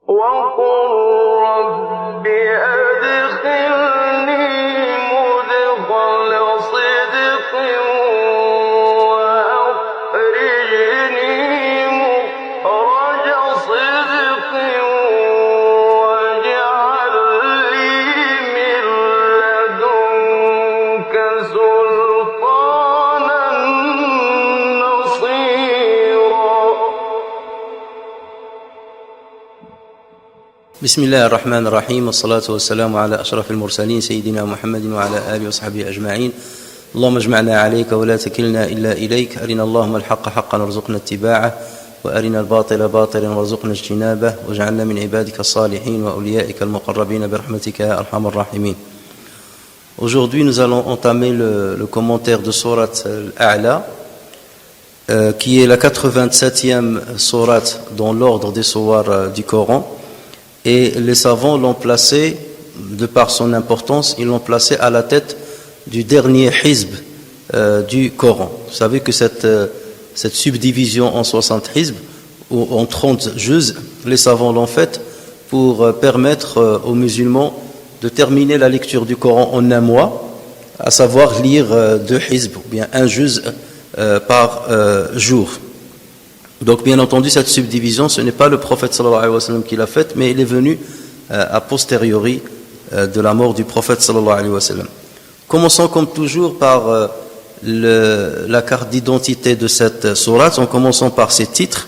وقل رب أدخلني مدخل صدق وأخرجني مخرج صدق واجعل لي من لدنك سلطانا نصيرا. بسم الله الرحمن الرحيم والصلاة والسلام على أشرف المرسلين سيدنا محمد وعلى آله وصحبه أجمعين. اللهم اجمعنا عليك ولا تكلنا إلا إليك. أرنا اللهم الحق حقا وارزقنا اتباعه وأرنا الباطل باطلا وارزقنا اجتنابه واجعلنا من عبادك الصالحين وأوليائك المقربين برحمتك يا أرحم الراحمين. Aujourd'hui nous allons entamer le commentaire de sourate Al-A'la qui est la 87e sourate dans l'ordre des sourates du Coran. Et les savants l'ont placé, de par son importance, ils l'ont placé à la tête du dernier hizb du Coran. Vous savez que cette subdivision en 60 hizb, ou en 30 juz, les savants l'ont faite pour permettre aux musulmans de terminer la lecture du Coran en un mois, à savoir lire 2 hizb, ou bien un juz par jour. Donc bien entendu cette subdivision ce n'est pas le prophète sallallahu alayhi wa sallam qui l'a faite, mais il est venu a posteriori de la mort du prophète sallallahu alayhi wa sallam. Commençons comme toujours par la carte d'identité de cette sourate, en commençant par ses titres.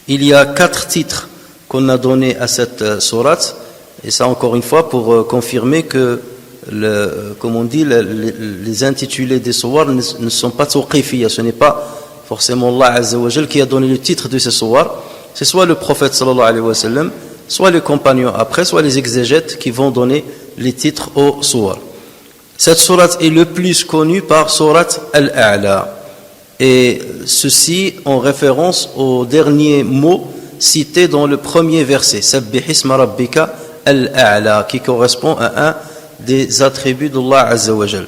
Il y a 4 titres qu'on a donnés à cette sourate, et ça encore une fois pour confirmer que comme on dit les intitulés des sourates ne sont pas tawqifiyya, ce n'est pas forcément Allah Azza wa Jal qui a donné le titre de ces sourates, c'est soit le prophète sallallahu alayhi wa sallam, soit les compagnons après, soit les exégètes qui vont donner les titres aux sourates. Cette sourate est le plus connue par sourate Al-A'la, et ceci en référence au dernier mot cité dans le premier verset, Sabbih isma rabbika Al-A'la, qui correspond à un des attributs d'Allah Azza wa Jal.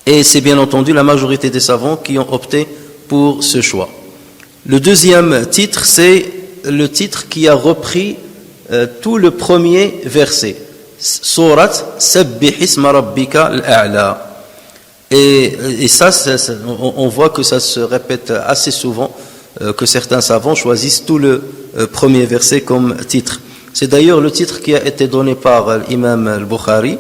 Et c'est bien entendu la majorité des savants qui ont opté pour ce choix. Le deuxième titre, c'est le titre qui a repris tout le premier verset. Surat Sabbih isma rabbika al-a'la. Et ça, on voit que ça se répète assez souvent, que certains savants choisissent tout le premier verset comme titre. C'est d'ailleurs le titre qui a été donné par l'imam al-Bukhari,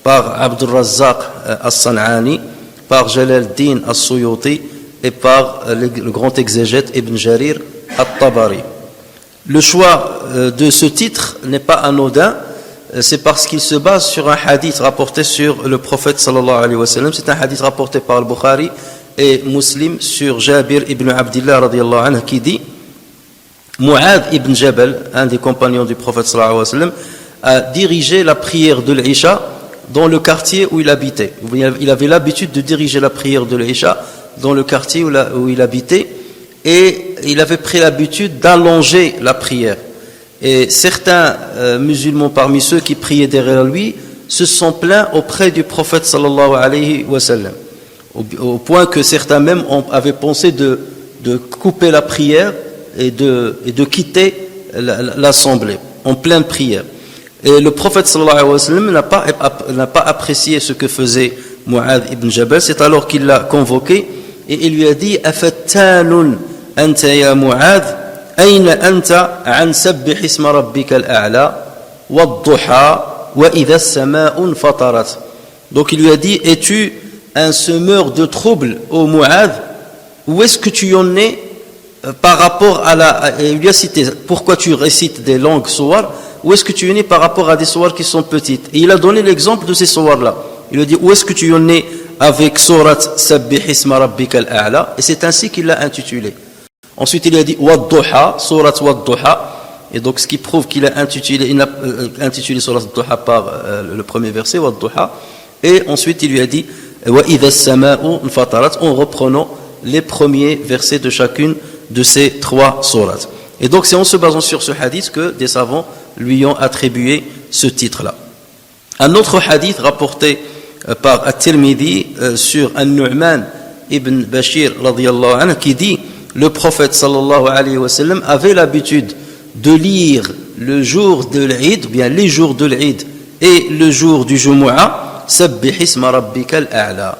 par Abdul Razzaq as-San'ani, par Jalal Din as-Suyuti et par le grand exégète Ibn Jarir at-Tabari. Le choix de ce titre n'est pas anodin, c'est parce qu'il se base sur un hadith rapporté sur le prophète sallallahu alayhi wa sallam. C'est un hadith rapporté par le Bukhari et Muslim sur Jabir ibn Abdillah radiyallahu anhu qui dit: Mu'adh ibn Jabal, un des compagnons du prophète sallallahu alayhi wa sallam, a dirigé la prière de l'Isha dans le quartier où il habitait. Il avait l'habitude de diriger la prière de l'Isha dans le quartier où il habitait, et il avait pris l'habitude d'allonger la prière. Et certains musulmans parmi ceux qui priaient derrière lui se sont plaints auprès du prophète sallallahu alayhi wa sallam, au point que certains même avaient pensé de couper la prière et de quitter l'assemblée en pleine prière. Et le prophète sallallahu alayhi wa sallam n'a pas apprécié ce que faisait Mu'adh ibn Jabal. C'est alors qu'il l'a convoqué et il lui a dit: Afattanun anta ya Mu'adh, ayna anta an sabbih isma rabbika al-a'la wad-duha wa idha as-sama'u fatarat. Donc il lui a dit: es-tu un semeur de troubles, ô Mu'adh? Où est-ce que tu en es par rapport à il lui a cité pourquoi tu récites des longues sourates, où est-ce que tu en es par rapport à des sourates qui sont petites? Et il a donné l'exemple de ces sourates-là. Il a dit: où est-ce que tu en es avec Surat Sabbih isma rabbika al-a'la? Et c'est ainsi qu'il l'a intitulé. Ensuite il a dit Wad-duha, Surat Wad-duha. Et donc ce qui prouve qu'il a intitulé Surat Wad-duha par le premier verset, Wad-duha. Et ensuite il lui a dit Wa idha as-sama'u fatarat, en reprenant les premiers versets de chacune de ces 3 sourates. Et donc c'est en se basant sur ce hadith que des savants lui ont attribué ce titre-là. Un autre hadith rapporté par At-Tirmidhi sur An-Nu'man ibn Bashir radiyallahu anhu qui dit: le prophète sallallahu alayhi wa sallam avait l'habitude de lire le jour de l'Eid, bien les jours de l'Eid et le jour du Jumu'ah, Sabbih isma rabbikal a'la.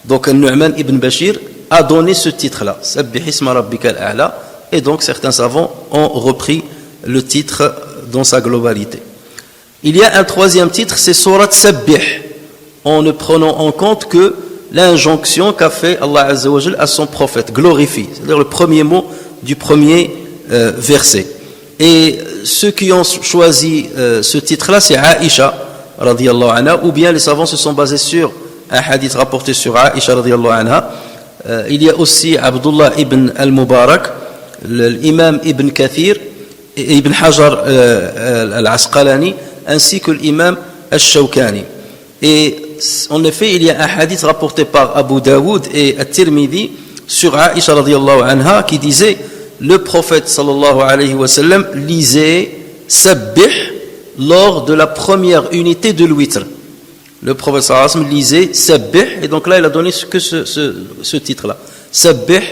Donc Nu'man ibn Bashir a donné ce titre-là, Sabbih isma rabbikal a'la, et donc certains savants ont repris le titre dans sa globalité. Il y a un troisième titre, c'est Surat Sabbih, en ne prenant en compte que l'injonction qu'a fait Allah Azza wa Jal à son prophète, glorifie, c'est-à-dire le premier mot du premier verset. Et ceux qui ont choisi ce titre-là, c'est Aïcha, radiyallahu anha, ou bien les savants se sont basés sur un hadith rapporté sur Aïcha, radiyallahu anha. Il y a aussi Abdullah ibn al-Mubarak, l'imam Ibn Kathir, Ibn Hajar al-Asqalani, ainsi que l'imam al-Shawkani. Et en effet, il y a un hadith rapporté par Abu Daoud et At-Tirmidhi sur Aïcha radiyallahu anha qui disait le prophète sallallahu alayhi wa sallam lisait Sabbih lors de la première unité de l'witr. Le prophète sallallahu alayhi wa sallam lisait Sabbih, et donc là il a donné que ce titre-là, Sabbih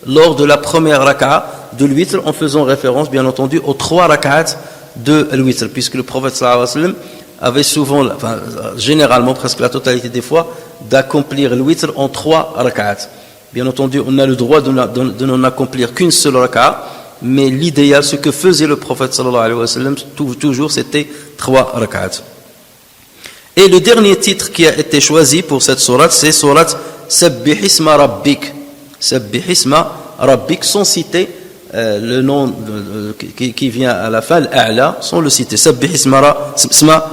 lors de la première raka'a de l'witr, en faisant référence bien entendu aux 3 raka'at de l'witr, puisque le prophète sallallahu alayhi wa sallam avait souvent, enfin, généralement presque la totalité des fois, d'accomplir le witr en 3 rak'at. Bien entendu, on a le droit de n'en accomplir qu'une seule rak'a, mais l'idéal, ce que faisait le prophète sallallahu alayhi wa sallam, toujours, c'était 3 rak'at. Et le dernier titre qui a été choisi pour cette sourate, c'est sourate Sabbih isma rabbik. Sabbih isma rabbik, sans citer le nom qui vient à la fin, l'A'la, sans le citer, Sabbih isma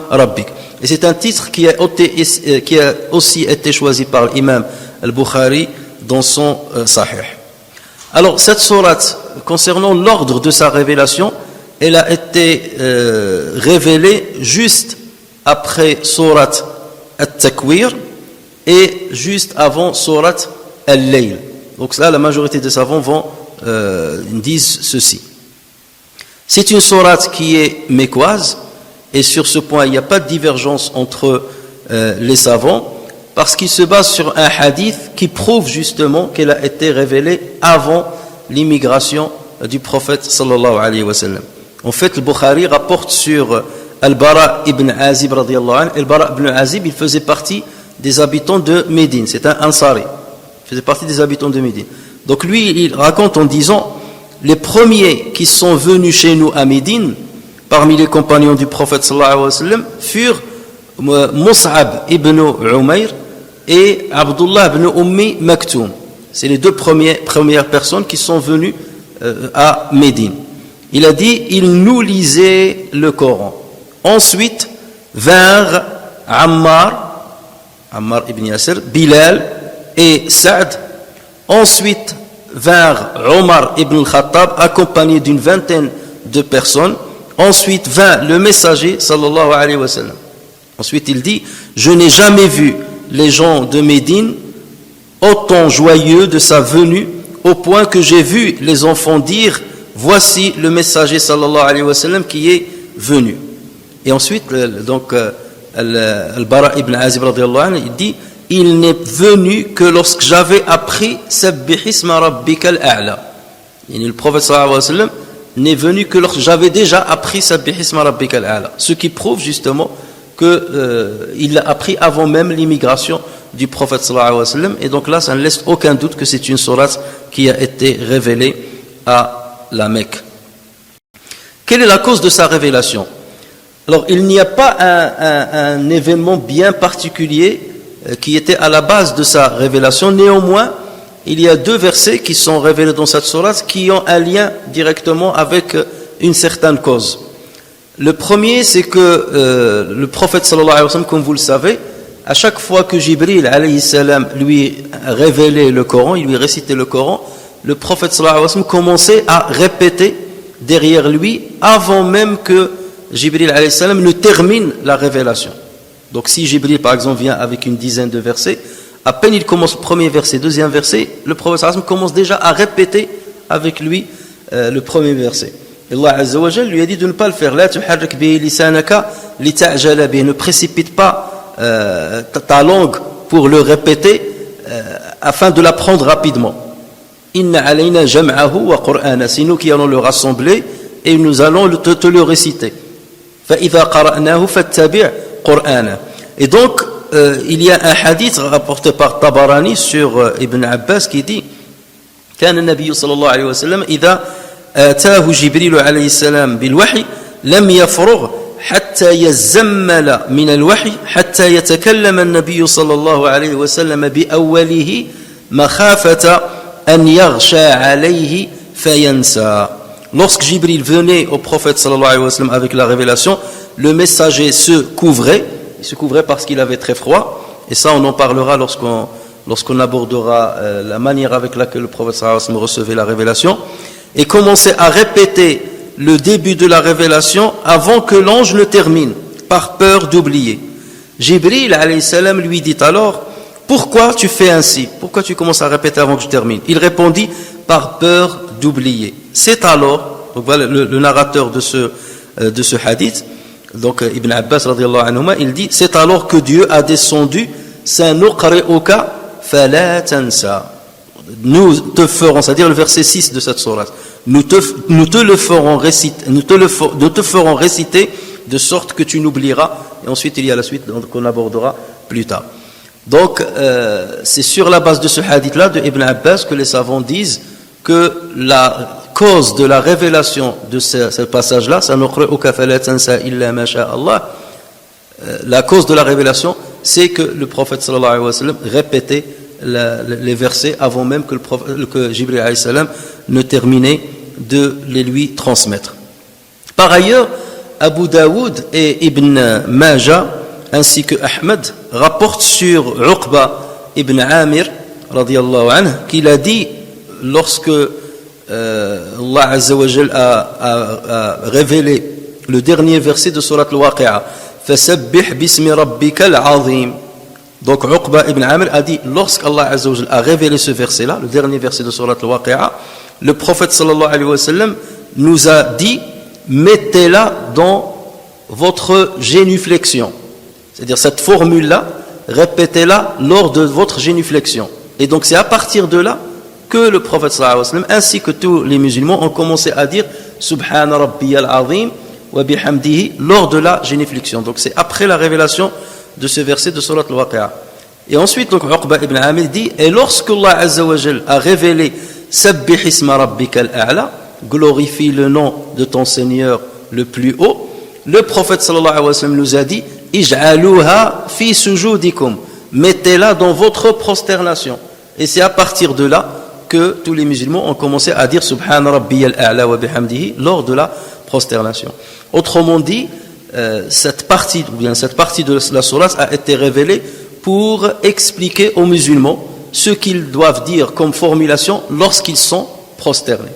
rabbik. Et c'est un titre qui a aussi été choisi par l'imam al-Bukhari dans son Sahih. Alors cette sourate, concernant l'ordre de sa révélation, elle a été révélée juste après sourate At-Takwir et juste avant sourate Al-Layl. Donc là, la majorité des savants disent ceci. C'est une sourate qui est mécoise, et sur ce point il n'y a pas de divergence entre les savants, parce qu'il se base sur un hadith qui prouve justement qu'elle a été révélée avant l'immigration du prophète sallallahu alayhi wa sallam. En fait, le Bukhari rapporte sur Al-Bara ibn Azib radiyallahu anhu. Al-Bara ibn Azib, il faisait partie des habitants de Médine, c'est un Ansari, il faisait partie des habitants de Médine. Donc lui, il raconte en disant, les premiers qui sont venus chez nous à Médine, parmi les compagnons du prophète sallallahu alayhi wa sallam, furent Mus'ab ibn Umayr et Abdullah ibn Ummi Maktoum. C'est les deux premières personnes qui sont venues à Médine. Il a dit, ils nous lisaient le Coran. Ensuite vinrent Ammar ibn Yasir, Bilal et Saad. Ensuite vinrent Omar ibn al-Khattab, accompagné d'une vingtaine de personnes. Ensuite vint le messager sallallahu alayhi wa sallam. Ensuite il dit, je n'ai jamais vu les gens de Médine autant joyeux de sa venue, au point que j'ai vu les enfants dire, voici le messager sallallahu alayhi wa sallam qui est venu. Et ensuite donc Al-Bara ibn Azib radiyallahu anhu, il dit, il n'est venu que lorsque j'avais appris Sabbih isma rabbikal a'la. Le prophète sallallahu alayhi wa sallam n'est venu que lorsque j'avais déjà appris Sabbih isma rabbikal a'la, ce qui prouve justement qu'il l'a appris avant même l'immigration du prophète sallallahu alayhi wa sallam. Et donc là, ça ne laisse aucun doute que c'est une sourate qui a été révélée à la Mecque. Quelle est la cause de sa révélation? Alors, il n'y a pas un événement bien particulier qui était à la base de sa révélation. Néanmoins, il y a 2 versets qui sont révélés dans cette sourate qui ont un lien directement avec une certaine cause. Le premier, c'est que le prophète sallallahu alayhi wa sallam, comme vous le savez, à chaque fois que Jibril alayhi salam lui révélait le Coran, il lui récitait le Coran, le prophète sallallahu alayhi wa sallam commençait à répéter derrière lui avant même que Jibril alayhi salam ne termine la révélation. Donc si Jibril par exemple vient avec une dizaine de versets, à peine il commence le premier verset, deuxième verset, le prophète sallallahu alayhi wa sallam commence déjà à répéter avec lui le premier verset. Allah Azza wa Jal lui a dit de ne pas le faire. La tuharrik bihi lisanaka lita'jala bihi. Ne précipite pas ta langue pour le répéter afin de l'apprendre rapidement. Inna alayna jam'ahu wa qur'ana. C'est nous qui allons le rassembler et nous allons te le réciter. فَإِذَا قَرَأْنَاهُ فَاتَّبِعْ قُرْآنَهُ. Et donc, il y a un hadith rapporté par Tabarani sur Ibn Abbas qui dit كان النبي صلى الله عليه وسلم إذا آتاه جبريل عليه السلام بالوحي لم يفرغ حتى يزمل من الوحي حتى يتكلم النبي صلى الله عليه وسلم بأوله مخافة أن يغشى عليه فينسى. Lorsque Jibril venait au prophète sallallahu alayhi wa sallam avec la révélation, le messager se couvrait. Il se couvrait parce qu'il avait très froid. Et ça, on en parlera lorsqu'on abordera la manière avec laquelle le prophète sallallahu alayhi wa sallam recevait la révélation. Et commençait à répéter le début de la révélation avant que l'ange ne termine, par peur d'oublier. Jibril alayhi salam lui dit alors: pourquoi tu fais ainsi? Pourquoi tu commences à répéter avant que je termine? Il répondit: par peur d'oublier. C'est alors, donc voilà le narrateur de ce hadith, donc Ibn Abbas radiyallahu anhuma, il dit: c'est alors que Dieu a descendu sanuqri'uka fala tansa. Nous te ferons, c'est-à-dire le verset 6 de cette sourate, nous te le ferons réciter, nous te ferons réciter de sorte que tu n'oublieras. Et ensuite il y a la suite qu'on abordera plus tard. Donc c'est sur la base de ce hadith-là de Ibn Abbas que les savants disent que la cause de la révélation de ce passage-là, la cause de la révélation, c'est que le prophète sallallahu alayhi wa sallam répétait les versets avant même que Jibril alayhi salam ne terminait de les lui transmettre. Par ailleurs, Abu Daoud et Ibn Majah ainsi que Ahmed rapportent sur Uqba ibn Amir radiyallahu anhu qu'il a dit lorsque Allah Azza wa Jal a révélé le dernier verset de Surat Al-Waqi'a, فَسَبِّحْ بِاسْمِ رَبِّكَ الْعَظِيمِ. Donc Uqba ibn Amir a dit, lorsqu'Allah Azza wa Jal a révélé ce verset-là, le dernier verset de Surat Al-Waqi'a, le prophète sallallahu alayhi wa sallam nous a dit: mettez-la dans votre génuflexion. C'est-à-dire cette formule-là, répétez-la lors de votre génuflexion. Et donc c'est à partir de là que le prophète sallallahu alayhi wa sallam ainsi que tous les musulmans ont commencé à dire Subhana Rabbiyal Azim wa bihamdihi lors de la génuflexion. Donc c'est après la révélation de ce verset de Surat Al-Waqi'a. Et ensuite donc Uqba ibn Amir dit: et lorsque Allah Azza wa Jal a révélé Sabbih isma rabbikal a'la, glorifie le nom de ton Seigneur le plus haut, le prophète sallallahu alayhi wa sallam nous a dit: Ij'aluha fi sujudikum, mettez-la dans votre prosternation. Et c'est à partir de là que tous les musulmans ont commencé à dire Subhana Rabbiyal A'la wa bihamdihi lors de la prosternation. Autrement dit, cette partie de la sourate a été révélée pour expliquer aux musulmans ce qu'ils doivent dire comme formulation lorsqu'ils sont prosternés.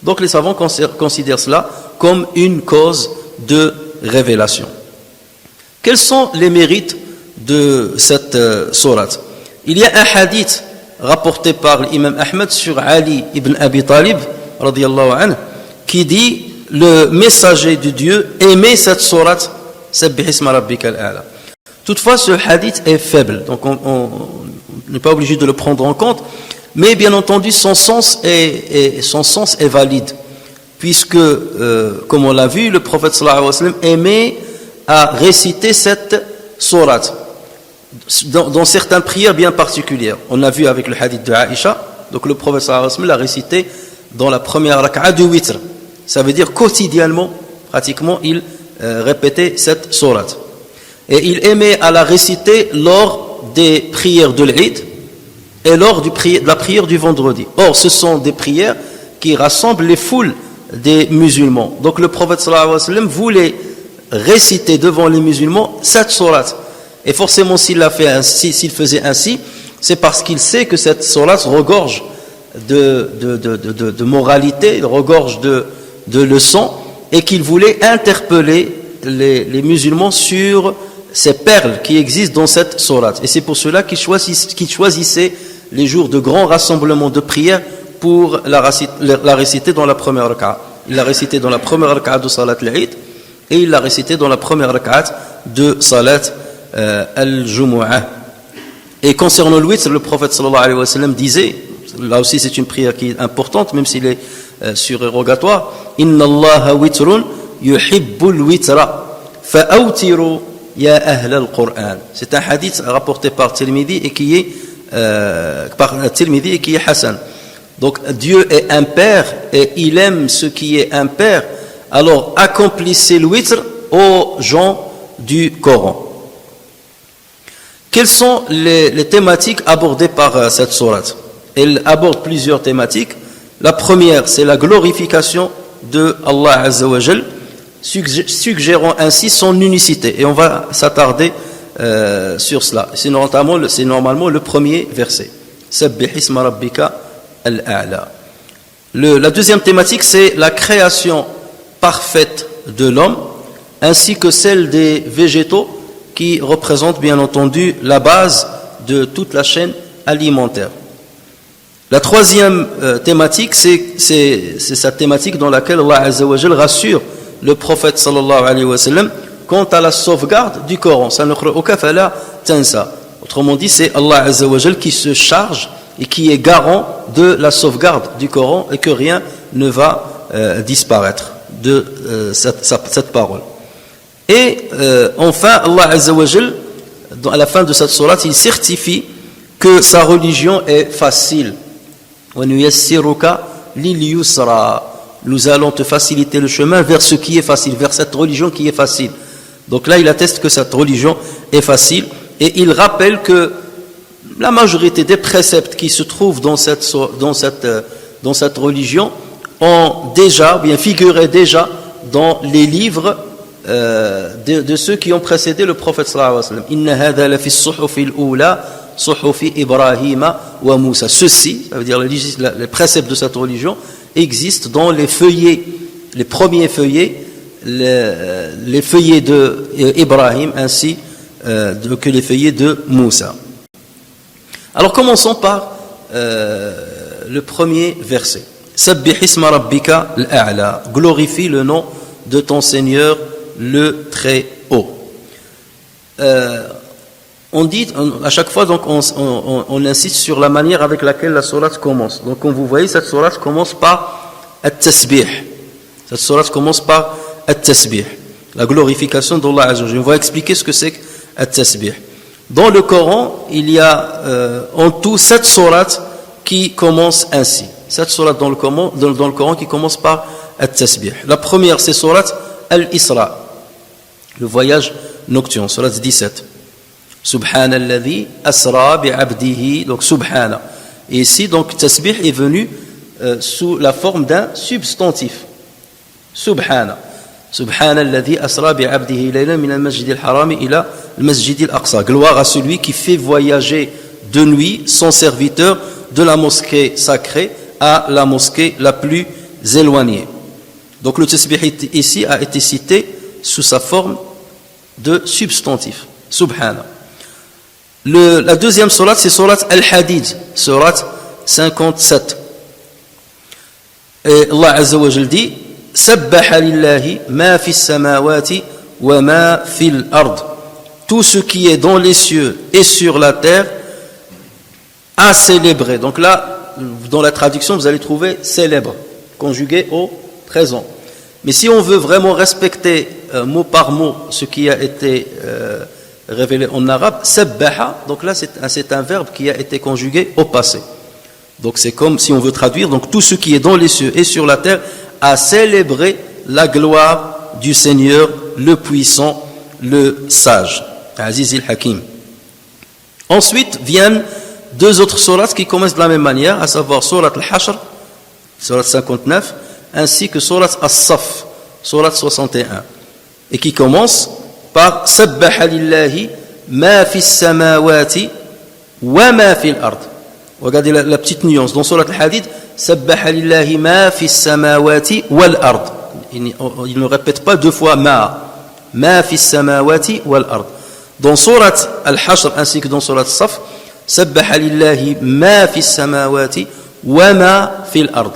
Donc les savants considèrent cela comme une cause de révélation. Quels sont les mérites de cette sourate? Il y a un hadith rapporté par l'imam Ahmed sur Ali ibn Abi Talib radiyallahu anhu qui dit: le messager de Dieu aimait cette sourate Sabbih isma rabbikal a'la. Toutefois ce hadith est faible, donc on n'est pas obligé de le prendre en compte, mais bien entendu son sens est valide, puisque comme on l'a vu, le prophète sallallahu alayhi wa sallam aimait à réciter cette sourate dans certaines prières bien particulières. On a vu avec le hadith de Aïcha, donc le prophète sallallahu alayhi wa sallam l'a récité dans la première raka'a du witr. Ça veut dire quotidiennement, pratiquement, il répétait cette sourate. Et il aimait à la réciter lors des prières de l'Eid et lors de la prière du vendredi. Or, ce sont des prières qui rassemblent les foules des musulmans. Donc le prophète sallallahu alayhi wa sallam voulait réciter devant les musulmans cette sourate. Et forcément, s'il faisait ainsi, c'est parce qu'il sait que cette sourate regorge de moralité, regorge de leçons, et qu'il voulait interpeller les musulmans sur ces perles qui existent dans cette sourate. Et c'est pour cela qu'il choisissait les jours de grands rassemblements de prières pour la réciter dans la première raka'a. Il l'a récité dans la première raka'a de Salat al-Eid et il l'a récité dans la première raka'a de Salat al-Jumu'ah. Et concernant le witr, le prophète sallallahu alayhi wa sallam disait, là aussi c'est une prière qui est importante, même s'il est surérogatoire. Inna Allah witrun yuhibbul witra fa'awtiru ya ahl al-Qur'an. C'est un hadith rapporté par Tirmidhi et qui est Hassan. Donc Dieu est impair et il aime ce qui est impair. Alors accomplissez le witr aux gens du Coran. Quelles sont les thématiques abordées par cette sourate? Elle aborde plusieurs thématiques. La première, c'est la glorification de Allah Azza wa Jal, suggérant ainsi son unicité. Et on va s'attarder sur cela. C'est normalement le premier verset. Sabbih isma rabbika al-a'la. La deuxième thématique, c'est la création parfaite de l'homme, ainsi que celle des végétaux, qui représentent bien entendu la base de toute la chaîne alimentaire. La troisième thématique, c'est cette thématique dans laquelle Allah Azza wa Jal rassure le prophète sallallahu alayhi wa sallam quant à la sauvegarde du Coran. Autrement dit, c'est Allah Azza wa Jal qui se charge et qui est garant de la sauvegarde du Coran et que rien ne va disparaître de cette parole. Et enfin, Allah Azza wa Jal, à la fin de cette sourate, il certifie que sa religion est facile. Nous allons te faciliter le chemin vers ce qui est facile, vers cette religion qui est facile. Donc là, il atteste que cette religion est facile et il rappelle que la majorité des préceptes qui se trouvent dans cette religion ont déjà, bien figuré déjà dans les livres de ceux qui ont précédé le prophète sallallahu alayhi wa sallam. Inna hadha la fi as-suhufi al-ula suhufi Ibrahima wa Musa. Ceci, ça veut dire les préceptes de cette religion existent dans les feuillets, les premiers feuillets, les feuillets de Ibrahim ainsi que les feuillets de Moussa. Alors commençons par le premier verset. Sabbih isma rabbika al-a'la. Glorifie le nom de ton Seigneur le très haut. On dit à chaque fois, donc on insiste sur la manière avec laquelle la sourate commence. Donc comme vous voyez, cette sourate commence par at-tasbih. Cette sourate commence par at-tasbih, la glorification d'Allah Azza wa Jalla. On va expliquer ce que c'est at-tasbih. Dans le Coran, il y a en tout 7 sourates qui commencent ainsi. 7 sourates dans le Coran qui commencent par at-tasbih. La première, c'est sourate Al-Isra, le voyage nocturne, sourate 17. Subhanalladhi asra bi'abdihi, donc subhana. Et ici, donc, tasbih est venu sous la forme d'un substantif. Subhana. Subhanalladhi asra bi'abdihi laylan min al-masjid al-haram ila al-masjid al-aqsa. Gloire à celui qui fait voyager de nuit son serviteur de la mosquée sacrée à la mosquée la plus éloignée. Donc le tasbih ici a été cité sous sa forme de substantif. Subhana. La deuxième sourate, c'est sourate Al-Hadid, sourate 57. Et Allah Azza wa Jal dit Sabbaha lillahi ma fi samawati wa ma fil ard. Tout ce qui est dans les cieux et sur la terre a célébré. Donc là, dans la traduction, vous allez trouver célèbre, conjugué au présent. Mais si on veut vraiment respecter mot par mot ce qui a été révélé en arabe, sabbaha, donc là c'est un verbe qui a été conjugué au passé. Donc c'est comme si on veut traduire, donc tout ce qui est dans les cieux et sur la terre a célébré la gloire du Seigneur, le puissant, le sage, Aziz al-Hakim. Ensuite viennent 2 autres sourates qui commencent de la même manière, à savoir sourate al-Hashr, sourate 59, ainsi que sourate as-Saff, sourate 61, et qui commencent par Sabbaha lillahi ma fi samawati wa ma fi al-ard. Regardez la petite nuance. Dans Surat Al-Hadid, Sabbaha lillahi ma fi samawati wal ard. Il ne répète pas 2 fois ma fi samawati wal ard. Dans Surat Al-Hashr ainsi que dans Surat As-Saff, Sabbaha lillahi ma fi samawati wa ma fi al-ard.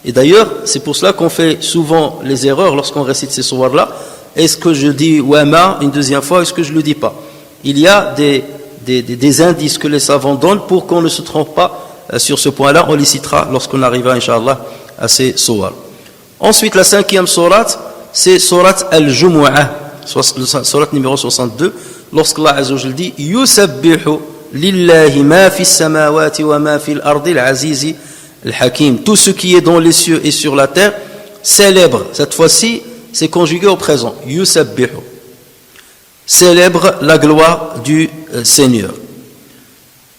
Et d'ailleurs, c'est pour cela qu'on fait souvent les erreurs lorsqu'on récite ces sourates-là. Est-ce que je dis wama une deuxième fois, est-ce que je ne le dis pas? Il y a des indices que les savants donnent pour qu'on ne se trompe pas sur ce point-là, on les citera lorsqu'on arrivera, Inch'Allah, à ces sourates. Ensuite, la 5e sourate, c'est sourate Al-Jumu'ah, sourate numéro 62, lorsqu'Allah Azza wa Jalla dit Yusabbihu lillahi ma fi samawati wa ma fi al-ardi al-azizi al-hakim. Tout ce qui est dans les cieux et sur la terre célèbre. Cette fois-ci, c'est conjugué au présent. Yusabbihu. Célèbre la gloire du Seigneur.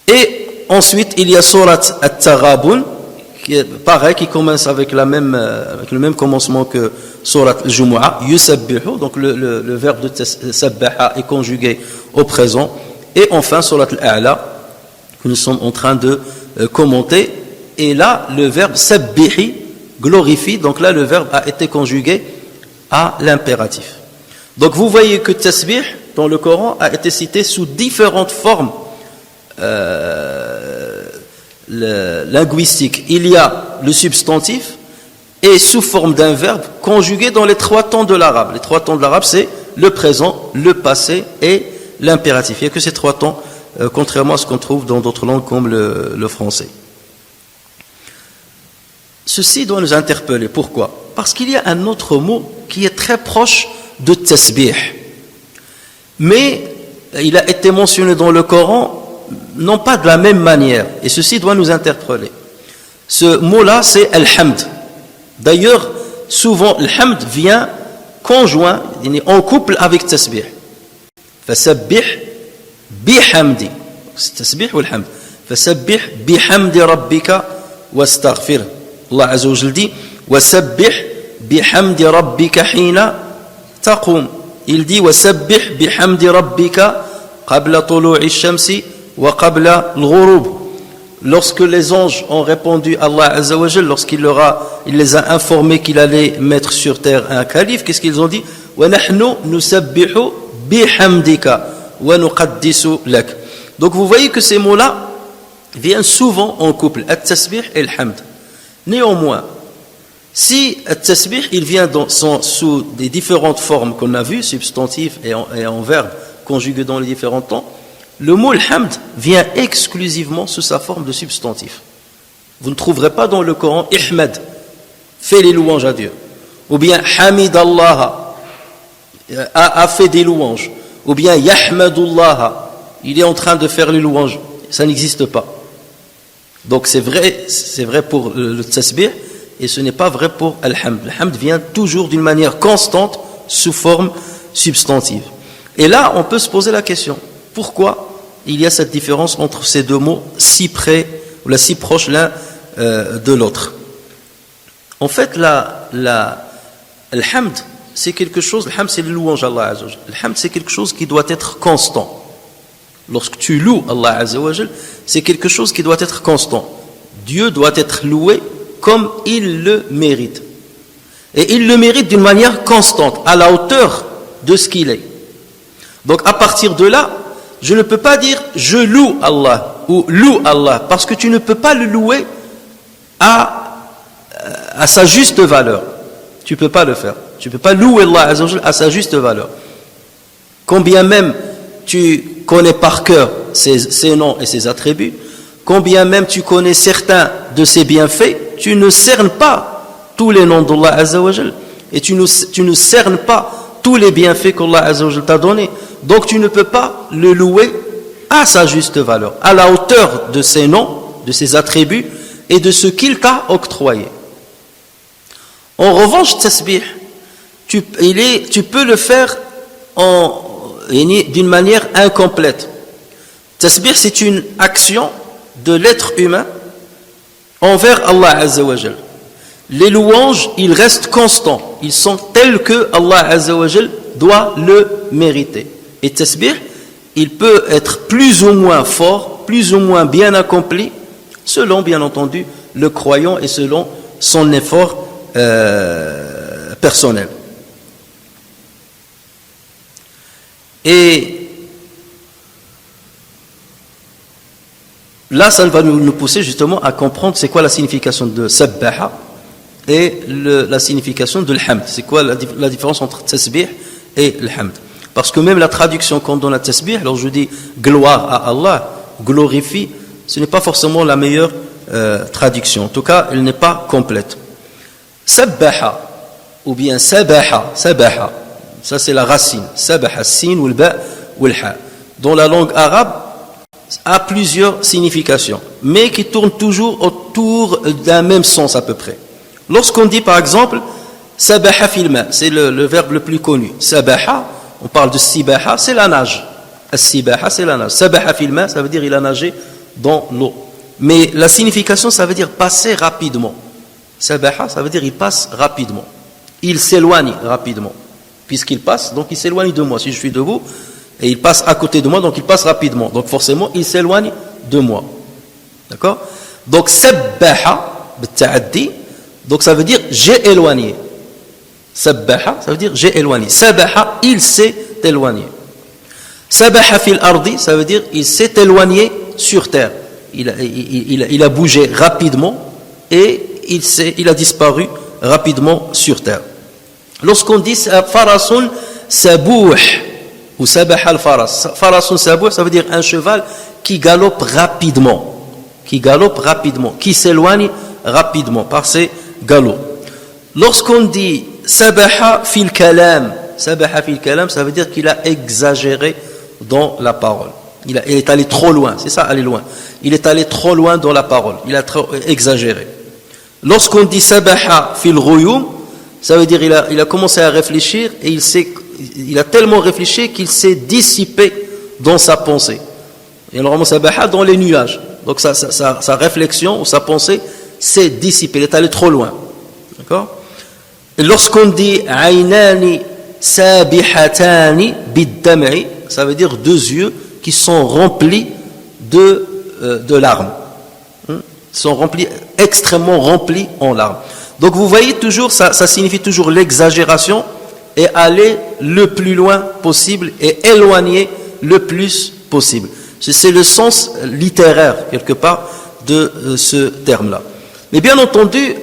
Et ensuite, il y a sourate At-Taghabun, qui est pareil, qui commence avec le même commencement que sourate Al-Jumu'ah, Yusabbihu, donc le verbe de sabbaha est conjugué au présent. Et enfin, sourate Al-A'la, que nous sommes en train de commenter. Et là, le verbe sabbihi, glorifie, donc là, le verbe a été conjugué à l'impératif. Donc vous voyez que tasbih, dans le Coran, a été cité sous différentes formes linguistiques. Il y a le substantif et sous forme d'un verbe conjugué dans les 3 temps de l'arabe. Les 3 temps de l'arabe, c'est le présent, le passé et l'impératif. Il n'y a que ces 3 temps, contrairement à ce qu'on trouve dans d'autres langues comme le français. Ceci doit nous interpeller. Pourquoi? Parce qu'il y a un autre mot qui est très proche de tasbih. Mais il a été mentionné dans le Coran, non pas de la même manière. Et ceci doit nous interpeller. Ce mot-là, c'est al-hamd. D'ailleurs, souvent, al-hamd vient conjoint, en couple avec tasbih. Fasabbih bihamdi. C'est tasbih ou al-hamd. Fasabbih bihamdi rabbika wastaghfir. Allah Azza wa Jalla dit wasabbih bihamdi rabbika hina taqum. Il dit wasabbih bihamdi rabbika qabla tulu'i ash-shamsi wa qabla al-ghurub. Lorsque les anges ont répondu à Allah Azza wa Jalla, lorsqu'il les a informés qu'il allait mettre sur terre un calife, qu'est-ce qu'ils ont dit? Wa nahnu nusabbihu bihamdika wa nuqaddisu lak. Donc vous voyez que ces mots-là viennent souvent en couple, at-tasbih et al-hamd. Néanmoins, si at-tasbih il vient sous des différentes formes qu'on a vues, substantif et en verbe conjugué dans les différents temps, le mot al-hamd vient exclusivement sous sa forme de substantif. Vous ne trouverez pas dans le Coran ihmad, fait les louanges à Dieu, ou bien hamid Allah, a fait des louanges, ou bien yahmadullah, il est en train de faire les louanges. Ça n'existe pas. Donc c'est vrai pour le tasbih et ce n'est pas vrai pour al-hamd. Al-hamd vient toujours d'une manière constante sous forme substantive. Et là, on peut se poser la question, pourquoi il y a cette différence entre ces deux mots si près ou si proches l'un de l'autre? En fait, al-hamd, c'est quelque chose, al-hamd c'est le louange à Allah Azza wa Jalla. Al-hamd c'est quelque chose qui doit être constant. Lorsque tu loues Allah Azza wa Jalla, c'est quelque chose qui doit être constant. Dieu doit être loué comme il le mérite. Et il le mérite d'une manière constante, à la hauteur de ce qu'il est. Donc à partir de là, je ne peux pas dire je loue Allah ou loue Allah, parce que tu ne peux pas le louer à sa juste valeur. Tu ne peux pas le faire. Tu ne peux pas louer Allah Azza wa Jalla à sa juste valeur. Combien même tu connais par cœur ses noms et ses attributs, combien même tu connais certains de ses bienfaits, tu ne cernes pas tous les noms d'Allah Azza wa Jalla et tu ne cernes pas tous les bienfaits qu'Allah Azza wa Jalla t'a donnés. Donc tu ne peux pas le louer à sa juste valeur, à la hauteur de ses noms, de ses attributs et de ce qu'il t'a octroyé. En revanche, tasbih, tu peux le faire d'une manière incomplète. Tasbih, c'est une action de l'être humain envers Allah Azza wa Jal. Les louanges, ils restent constants. Ils sont tels que Allah Azza wa Jal doit le mériter. Et tasbih, il peut être plus ou moins fort, plus ou moins bien accompli, selon, bien entendu, le croyant et selon son effort personnel. Et là, ça va nous pousser justement à comprendre c'est quoi la signification de sabbaha et la signification de l'hamd. C'est quoi la différence entre tasbih et l'hamd? Parce que même la traduction qu'on donne à tasbih, alors je dis gloire à Allah, glorifie, ce n'est pas forcément la meilleure traduction. En tout cas, elle n'est pas complète. Sabbaha, ou bien sabaha, sabaha, ça c'est la racine. Sabaha, sin ou le ba ou le ha. Dans la langue arabe, a plusieurs significations, mais qui tournent toujours autour d'un même sens à peu près. Lorsqu'on dit par exemple sabaha fil ma, c'est le verbe le plus connu. Sabaha, on parle de sibaha, c'est la nage. As-sibaha, c'est la nage. Sabaha fil ma, ça veut dire il a nagé dans l'eau. Mais la signification, ça veut dire passer rapidement. Sabaha, ça veut dire il passe rapidement. Il s'éloigne rapidement. Puisqu'il passe, donc il s'éloigne de moi. Si je suis debout, et il passe à côté de moi, donc il passe rapidement. Donc forcément, il s'éloigne de moi. D'accord? Donc sabbaha, b'ta'addi, donc ça veut dire j'ai éloigné. Sabbaha, ça veut dire j'ai éloigné. Sabaha, il s'est éloigné. Sabaha fil ardi, ça veut dire il s'est éloigné sur terre. Il a bougé rapidement et il a disparu rapidement sur terre. Lorsqu'on dit farasun sabouh ou sabaha al-faras, farasun sabouh, ça veut dire un cheval qui galope rapidement, qui s'éloigne rapidement par ses galops. Lorsqu'on dit sabaha fil kalam, ça veut dire qu'il a exagéré dans la parole. Il est allé trop loin, c'est ça, aller loin. Il est allé trop loin dans la parole, il a trop exagéré. Lorsqu'on dit sabaha fil ruyum, ça veut dire il a commencé à réfléchir et il a tellement réfléchi qu'il s'est dissipé dans sa pensée. Et normalement sabaha dans les nuages. Donc sa réflexion ou sa pensée s'est dissipée, il est allé trop loin. D'accord? Et lorsqu'on dit aynani sabihatani bid-dam'i, ça veut dire deux yeux qui sont remplis de larmes. Ils sont extrêmement remplis en larmes. Donc vous voyez toujours, ça signifie toujours l'exagération et aller le plus loin possible et éloigner le plus possible. C'est le sens littéraire, quelque part, de ce terme-là. Mais bien entendu,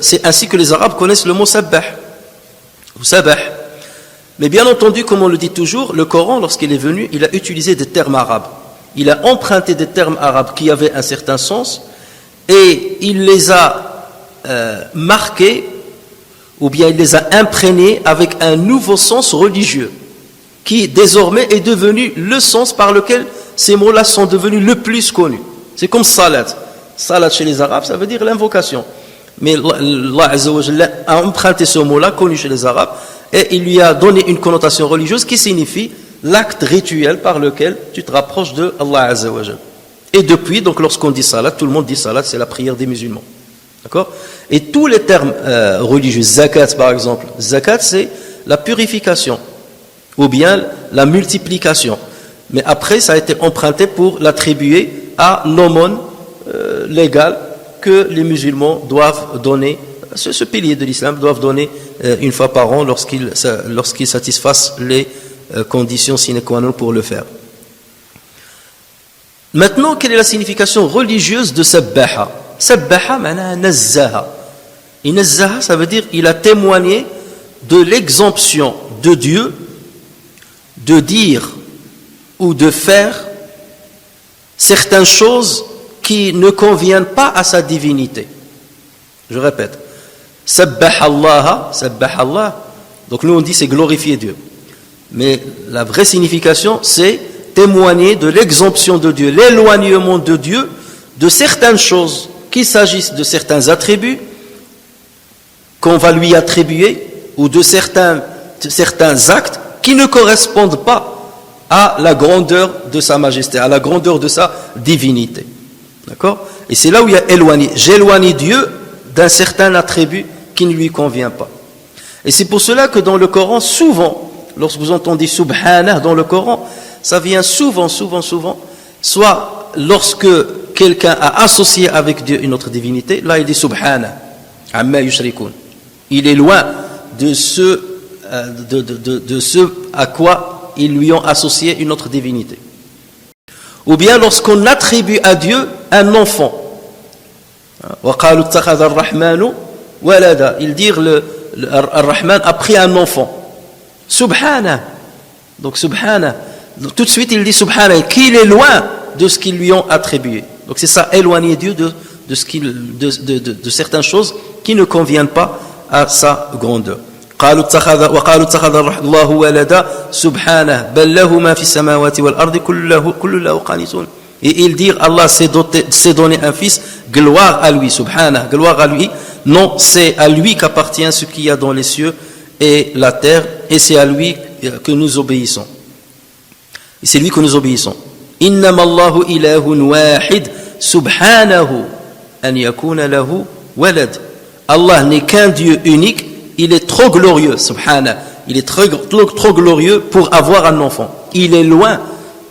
c'est ainsi que les Arabes connaissent le mot sabbah, ou sabah. Mais bien entendu, comme on le dit toujours, le Coran, lorsqu'il est venu, il a utilisé des termes arabes. Il a emprunté des termes arabes qui avaient un certain sens et il les a marqués ou bien il les a imprégnés avec un nouveau sens religieux qui désormais est devenu le sens par lequel ces mots-là sont devenus le plus connus. C'est comme salat. Salat chez les Arabes, ça veut dire l'invocation. Mais Allah Azza wa Jalla a emprunté ce mot-là, connu chez les Arabes, et il lui a donné une connotation religieuse qui signifie l'acte rituel par lequel tu te rapproches de Allah Azza wa Jalla. Et depuis, donc lorsqu'on dit salat, tout le monde dit salat, c'est la prière des musulmans. D'accord? Et tous les termes religieux, zakat par exemple, zakat c'est la purification ou bien la multiplication. Mais après, ça a été emprunté pour l'attribuer à l'aumône légale que les musulmans doivent donner, ce pilier de l'islam, doivent donner une fois par an lorsqu'ils satisfassent les conditions sine qua non pour le faire. Maintenant, quelle est la signification religieuse de sabbaha? Sabbaha, ma'na nazzaha. Et nazzaha, ça veut dire il a témoigné de l'exemption de Dieu de dire ou de faire certaines choses qui ne conviennent pas à sa divinité. Je répète. Sabbaha Allah. Donc nous on dit c'est glorifier Dieu. Mais la vraie signification c'est témoigner de l'exemption de Dieu, l'éloignement de Dieu de certaines choses, qu'il s'agisse de certains attributs qu'on va lui attribuer ou de certains actes qui ne correspondent pas à la grandeur de sa majesté, à la grandeur de sa divinité. D'accord? Et c'est là où il y a éloigné. J'éloigne Dieu d'un certain attribut qui ne lui convient pas. Et c'est pour cela que dans le Coran, souvent, lorsque vous entendez Subhanah dans le Coran, ça vient souvent, soit lorsque quelqu'un a associé avec Dieu une autre divinité, là il dit Subhanah, amma yushrikun. Il est loin de ce à quoi ils lui ont associé une autre divinité. Ou bien lorsqu'on attribue à Dieu un enfant. وَقَالُوا اتَّخَذَ الرَّحْمَنُ وَلَدًا. Ils disent le Ar-Rahman a pris un enfant. Subhana. Donc Subhana. Tout de suite il dit Subhana, qu'il est loin de ce qu'ils lui ont attribué. Donc c'est ça, éloigner Dieu de certaines choses qui ne conviennent pas à sa grandeur. وقالوا اتخذ الله ولدا سبحانه بل له ما في السماوات والأرض كل له قانتون. Et ils dirent Allah s'est donné un fils, gloire à lui, subhanah, gloire à lui. Non, c'est à lui qu'appartient ce qu'il y a dans les cieux et la terre, et c'est à lui que nous obéissons. Et c'est lui que nous obéissons. Innama Allahu ilahun wahid subhanahu an yakuna lahu walad. Allah n'est qu'un Dieu unique, il est trop glorieux, subhanah. Il est trop glorieux pour avoir un enfant. Il est loin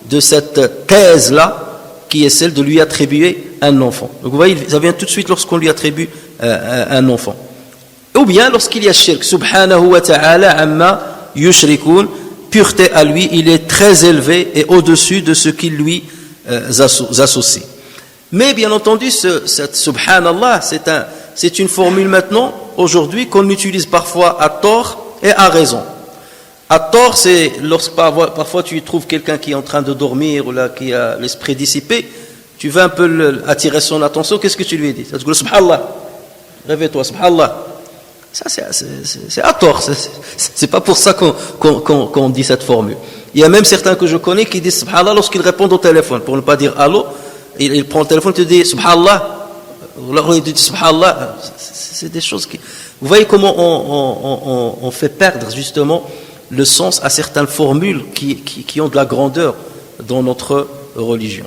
de cette thèse-là qui est celle de lui attribuer un enfant. Donc vous voyez, ça vient tout de suite lorsqu'on lui attribue un enfant. Ou bien lorsqu'il y a shirk, subhanahu wa ta'ala amma yushrikun, pureté à lui, il est très élevé et au-dessus de ce qu'il lui associe. Mais bien entendu, cette subhanallah, c'est une formule maintenant, aujourd'hui, qu'on utilise parfois à tort et à raison. À tort, c'est lorsque parfois tu trouves quelqu'un qui est en train de dormir ou là, qui a l'esprit dissipé, tu veux un peu attirer son attention, qu'est-ce que tu lui dis? Tu dis subhanallah, réveille-toi, subhanallah. Ça, c'est à tort, c'est pas pour ça qu'on dit cette formule. Il y a même certains que je connais qui disent subhanallah lorsqu'ils répondent au téléphone, pour ne pas dire allô, il prend le téléphone, il te dit subhanallah, ou là il dit subhanallah. C'est des choses qui... Vous voyez comment on fait perdre justement le sens à certaines formules qui ont de la grandeur dans notre religion.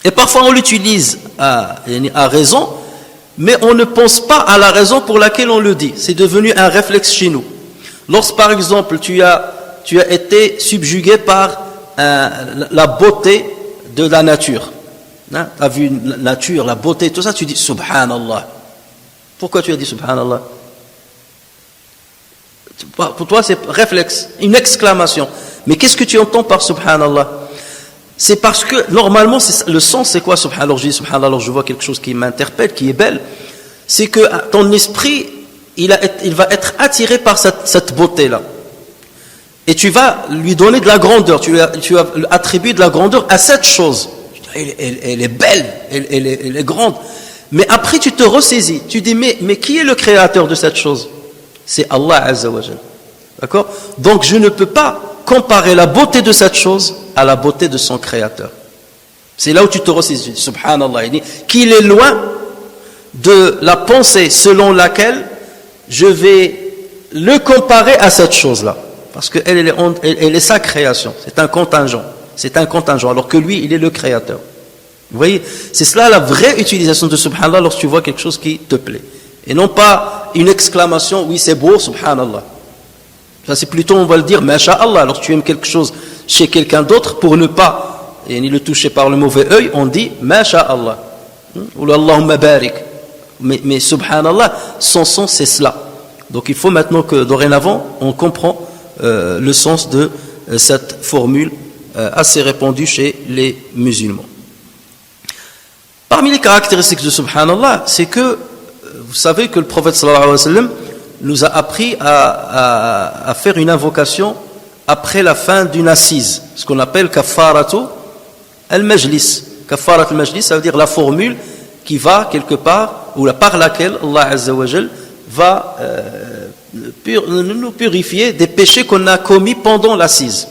Et parfois on l'utilise à raison, mais on ne pense pas à la raison pour laquelle on le dit. C'est devenu un réflexe chez nous. Lorsque par exemple tu as été subjugué par la beauté de la nature, hein, tu as vu la nature, la beauté, tout ça, tu dis subhanallah. Pourquoi tu as dit subhanallah? Pour toi c'est réflexe, une exclamation. Mais qu'est-ce que tu entends par subhanallah? C'est parce que normalement le sens c'est quoi subhanallah? Alors je dis subhanallah, alors je vois quelque chose qui m'interpelle, qui est belle. C'est que ton esprit il va être attiré par cette beauté là. Et tu vas lui donner de la grandeur, tu vas attribuer de la grandeur à cette chose. Elle est belle, elle est grande. Mais après tu te ressaisis, tu dis mais qui est le créateur de cette chose? C'est Allah Azza wa Jal. D'accord? Donc je ne peux pas comparer la beauté de cette chose à la beauté de son créateur. C'est là où tu te ressaisis, subhanallah, qu'il est loin de la pensée selon laquelle je vais le comparer à cette chose-là. Parce qu'elle est sa création, c'est un contingent, alors que lui, il est le créateur. Vous voyez, c'est cela la vraie utilisation de subhanallah lorsque tu vois quelque chose qui te plaît. Et non pas une exclamation, oui c'est beau, subhanallah. Ça c'est plutôt, on va le dire, masha'Allah. Lorsque tu aimes quelque chose chez quelqu'un d'autre, pour ne pas ni le toucher par le mauvais œil, on dit masha'Allah. Ou Allahumma barik. Mais subhanallah, son sens c'est cela. Donc il faut maintenant que dorénavant, on comprend le sens de cette formule assez répandue chez les musulmans. Parmi les caractéristiques de subhanallah, c'est que vous savez que le prophète sallallahu alayhi wa sallam nous a appris à faire une invocation après la fin d'une assise, ce qu'on appelle kafaratu al-majlis. Kafarat al-majlis, ça veut dire la formule qui va quelque part, ou par laquelle Allah Azza wa Jal va nous purifier des péchés qu'on a commis pendant l'assise.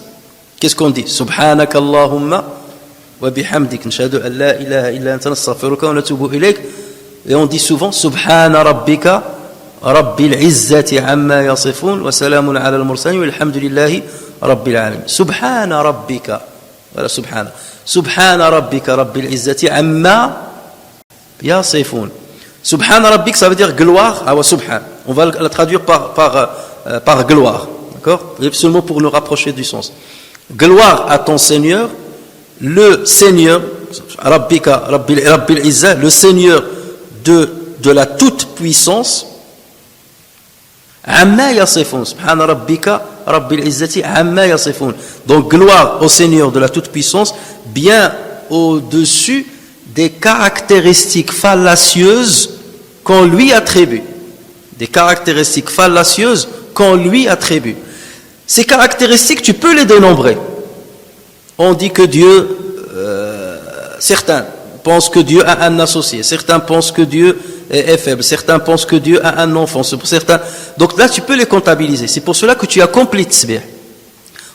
Qu'est-ce qu'on dit? Subhanaka Allahumma wa bihamdik nashhadu an la ilaha illa anta nastaghfiruka wa natubu ilayk. Et on dit souvent Subhana rabbika rabbil izzati amma yasifun wa salamun ala al-mursalin walhamdulillahi rabbil alamin. Subhana rabbika, voilà subhana. Subhana rabbika rabbil izzati amma yasifun. Subhana rabbik, ça veut dire gloire à wa subhan. On va la traduire par gloire, d'accord? Seulement pour nous rapprocher du sens. Gloire à ton Seigneur, le Seigneur, rabbika rabbil izza, le Seigneur de la toute-puissance. Amma yasifun, subhana rabbika rabbil izzati amma yasifun. Donc gloire au Seigneur de la toute-puissance, bien au-dessus des caractéristiques fallacieuses qu'on lui attribue. Des caractéristiques fallacieuses qu'on lui attribue. Ces caractéristiques, tu peux les dénombrer. On dit que Dieu, certains, pensent que Dieu a un associé, certains pensent que Dieu est faible, certains pensent que Dieu a un enfant, certains... Donc là, tu peux les comptabiliser. C'est pour cela que tu accomplis tasbih.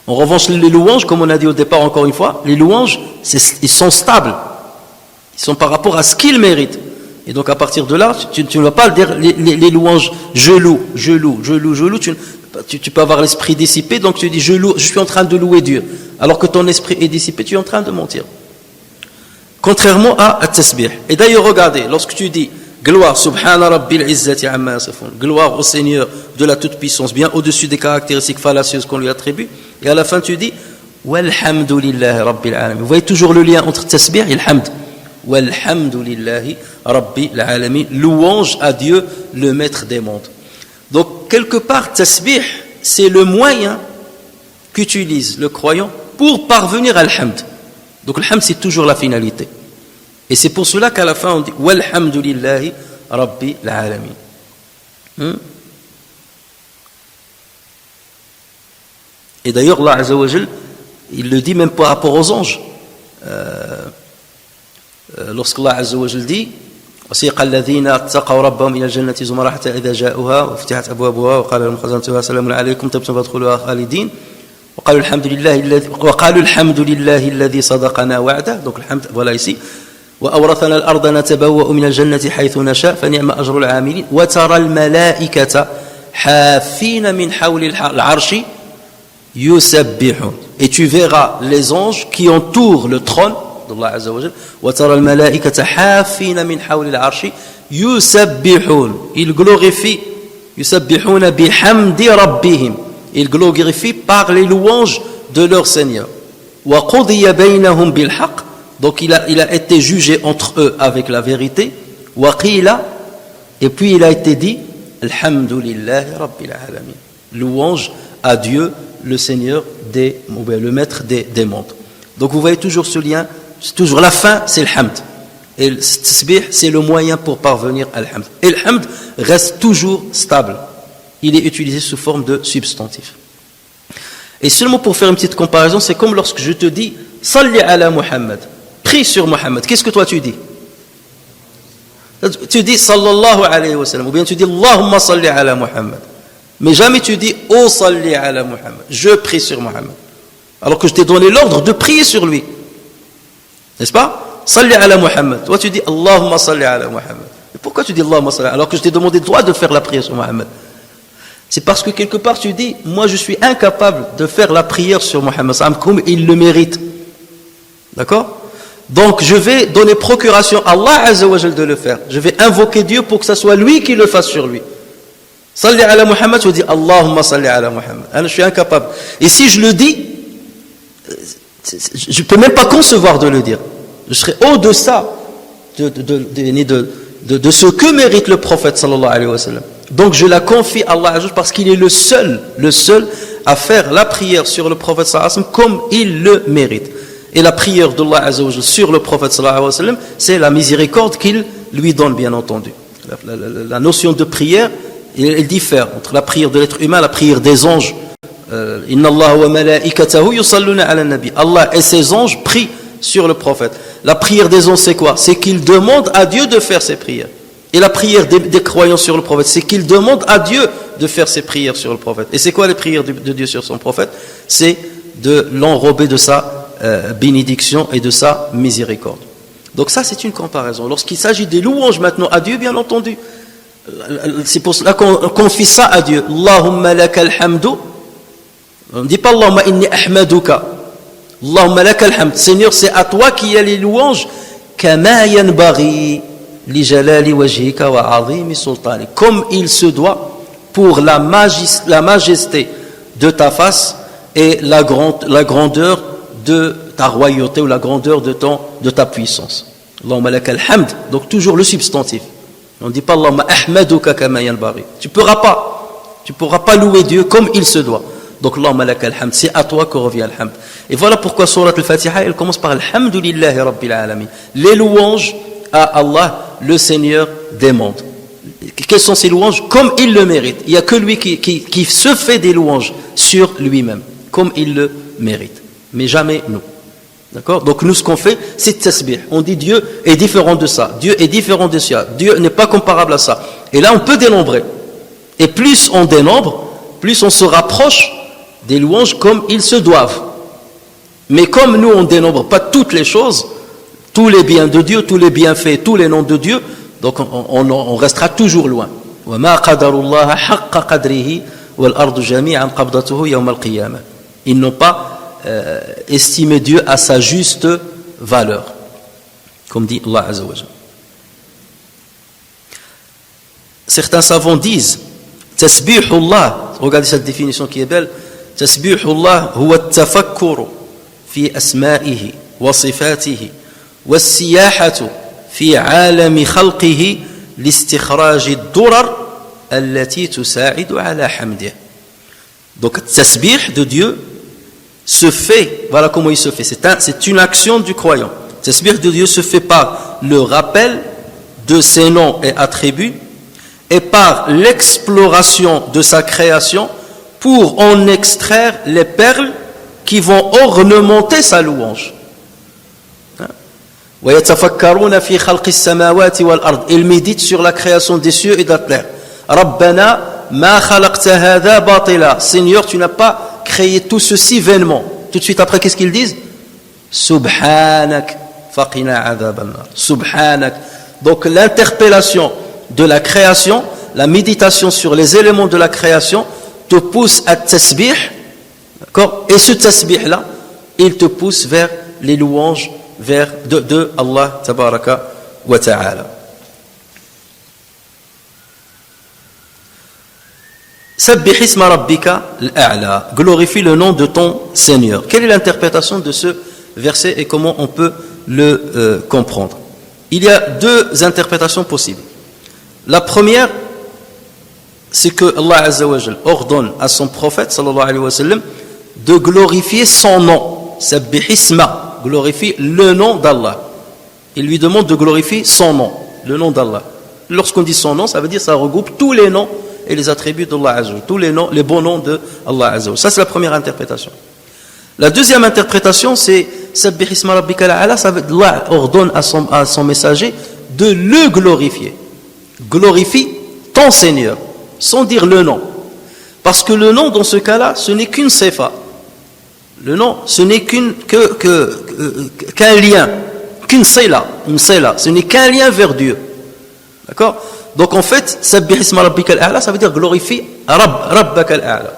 En revanche, les louanges, comme on a dit au départ encore une fois, les louanges, ils sont stables. Ils sont par rapport à ce qu'ils méritent. Et donc à partir de là, tu ne vas pas dire les louanges, je loue. Tu peux avoir l'esprit dissipé, donc tu dis je suis en train de louer Dieu. Alors que ton esprit est dissipé, tu es en train de mentir. Contrairement à tasbih. Et d'ailleurs, regardez, lorsque tu dis gloire, subhana rabbil izzati amma yasifun, gloire au Seigneur de la toute-puissance, bien au-dessus des caractéristiques fallacieuses qu'on lui attribue, et à la fin tu dis walhamdulillahi rabbil alamin. Vous voyez toujours le lien entre tasbih et le hamd. Walhamdulillahi rabbil alamin. Louange à Dieu, le maître des mondes. Donc, quelque part, tasbih, c'est le moyen qu'utilise le croyant pour parvenir à l'hamd. Donc, l'hamd, c'est toujours la finalité. Et c'est pour cela qu'à la fin, on dit walhamdulillahi rabbil alamin. Et d'ailleurs, Allah Azza wa Jal, il le dit même par rapport aux anges. Lorsqu'Allah Azza wa Jal dit وسيق الذين اتقوا ربهم إلى الجنة زمرا حتى إذا جاءوها وفتحت أبوابها وقال لهم خزنتها سلام عليكم طبتم فادخلوها خالدين وقالوا الحمد لله الذي صدقنا وعده. Donc الحمد voilà ici. وأورثنا الأرض نتبوأ من الجنة حيث نشاء فنعم أجر العاملين وترى الملائكة حافين من حول العرش يسبحون. Et tu verras les anges qui entourent le trône d'Allah Azza wa Jal. وترى الملائكة حافين من حول العرش يسبحون. Ils glorifient. يسبحون بحمد ربهم. Ils glorifient par les louanges de leur Seigneur. وقضي بينهم بالحق. Donc il a été jugé entre eux avec la vérité. وقيل. Et puis il a été dit Alhamdulillahi Rabbil Alamin. Louange à Dieu, le Seigneur le maître des mondes. Donc vous voyez toujours ce lien. C'est toujours la fin, c'est le hamd. Et le tasbih, c'est le moyen pour parvenir à l'hamd. Et le hamd reste toujours stable. Il est utilisé sous forme de substantif. Et seulement pour faire une petite comparaison, c'est comme lorsque je te dis Salli ala Muhammad, prie sur Muhammad. Qu'est-ce que toi tu dis? Tu dis Sallallahu alayhi wa sallam, ou bien tu dis Allahumma salli ala Muhammad. Mais jamais tu dis Oh salli ala Muhammad, je prie sur Muhammad. Alors que je t'ai donné l'ordre de prier sur lui. N'est-ce pas? Salli ala Muhammad. Toi tu dis Allahumma salli ala Muhammad. Et pourquoi tu dis Allahumma salli alors que je t'ai demandé toi de faire la prière sur Muhammad? C'est parce que quelque part tu dis moi je suis incapable de faire la prière sur Muhammad comme il le mérite. D'accord? Donc je vais donner procuration à Allah Azza wa Jal de le faire. Je vais invoquer Dieu pour que ce soit lui qui le fasse sur lui. Salli ala Muhammad, je dis Allahumma salli ala Muhammad. Alors, je suis incapable. Et si je le dis, je ne peux même pas concevoir de le dire. Je serai au-deçà de ce que mérite le prophète sallallahu alayhi wa sallam. Donc je la confie à Allah parce qu'il est le seul à faire la prière sur le prophète sallallahu alayhi wa sallam comme il le mérite. Et la prière d'Allah Azza wa Jal sur le prophète sallallahu alayhi wa sallam, c'est la miséricorde qu'il lui donne, bien entendu. La notion de prière, elle diffère entre la prière de l'être humain et la prière des anges. Inna Allah wa malaikatahu yusalluna ala nabi. Allah et ses anges prient sur le prophète. La prière des anges, c'est quoi? C'est qu'ils demandent à Dieu de faire ses prières. Et la prière des croyants sur le prophète, c'est qu'ils demandent à Dieu de faire ses prières sur le prophète. Et c'est quoi les prières de Dieu sur son prophète? C'est de l'enrober de sa bénédiction et de sa miséricorde. Donc ça, c'est une comparaison. Lorsqu'il s'agit des louanges maintenant à Dieu, bien entendu, c'est pour cela qu'on confie ça à Dieu. Allahumma lakal hamdu. On ne dit pas Allahumma inni ahmaduka. Allahumma lakal hamd. Seigneur, c'est à toi qu'il y a les louanges. Kama yanbaghi li jalali wajhika wa azimi sultani. Comme il se doit pour la majesté de ta face et la grandeur de ta royauté ou la grandeur de ta puissance. Allahumma lakal hamd. Donc toujours le substantif. On ne dit pas Allahumma ahmaduka kama yanbaghi. Tu pourras pas louer Dieu comme il se doit. Donc Allahumma lakal hamd, c'est à toi que revient le hamd. Et voilà pourquoi Surat al-Fatiha, elle commence par Alhamdulillahi Rabbil Alamin. Les louanges à Allah, le Seigneur des mondes. Quelles sont ces louanges? Comme il le mérite. Il n'y a que lui qui se fait des louanges sur lui-même, comme il le mérite. Mais jamais nous. D'accord? Donc nous, ce qu'on fait, c'est tasbih. On dit Dieu est différent de ça. Dieu est différent de ça. Dieu n'est pas comparable à ça. Et là, on peut dénombrer. Et plus on dénombre, plus on se rapproche des louanges comme ils se doivent. Mais comme nous, on ne dénombre pas toutes les choses, tous les biens de Dieu, tous les bienfaits, tous les noms de Dieu, donc on restera toujours loin. وَمَا قَدَرُ اللَّهَ حَقَّ قَدْرِهِ وَالْأَرْضُ جَمِيعًا قَبْضَتُهُ يَوْمَ الْقِيَامَةِ. Ils n'ont pas estimé Dieu à sa juste valeur, comme dit Allah Azza wa Jalla. Certains savants disent Tasbihullah, regardez cette définition qui est belle. Tasbihullah huwa at-tafakkuru fi asma'ihi wa sifatihi wa as-siyahatu fi 'alami khalqihi li-istikhraj ad-durar allati tusa'idu 'ala hamdihi. Donc tasbih de Dieu se fait, voilà comment il se fait, c'est une action du croyant. Tasbih de Dieu se fait par le rappel de ses noms et attributs et par l'exploration de sa création pour en extraire les perles qui vont ornementer sa louange. وَيَتَفَكَّرُونَ فِي خَلْقِ السَّمَاوَاتِ وَالْأَرْضِ. Ils méditent sur la création des cieux et de la terre. رَبَّنَا مَا خَلَقْتَ هَذَا بَاطِلًا. Seigneur, tu n'as pas créé tout ceci vainement. Tout de suite après, qu'est-ce qu'ils disent? Subhanak faqina adhab an-nar. Subhanak. Donc l'interpellation de la création, la méditation sur les éléments de la création te pousse à tasbih, d'accord? Et ce tasbih là, il te pousse vers les louanges vers de Allah tabaraka wa ta'ala. Sabbih isma rabbika al-a'la. Glorifie le nom de ton Seigneur. Quelle est l'interprétation de ce verset et comment on peut le comprendre? Il y a deux interprétations possibles. La première, c'est que Allah Azza wa Jal ordonne à son prophète sallallahu alayhi wa sallam de glorifier son nom. Sabbih isma, glorifie le nom d'Allah. Il lui demande de glorifier son nom, le nom d'Allah. Lorsqu'on dit son nom, ça veut dire ça regroupe tous les noms et les attributs d'Allah Azza wa Jal, tous les noms, les bons noms de Allah Azza wa Jal. Ça c'est la première interprétation. La deuxième interprétation, c'est Sabbih isma rabbika al-a'la, ça veut dire Allah ordonne à son messager de le glorifier. Glorifie ton Seigneur, sans dire le nom. Parce que le nom, dans ce cas-là, ce n'est qu'une sifa. Le nom, ce n'est qu'un lien, qu'une sila, ce n'est qu'un lien vers Dieu. D'accord? Donc en fait, Sabbih isma rabbika al-a'la, ça veut dire glorifie Rabbaka al-a'la.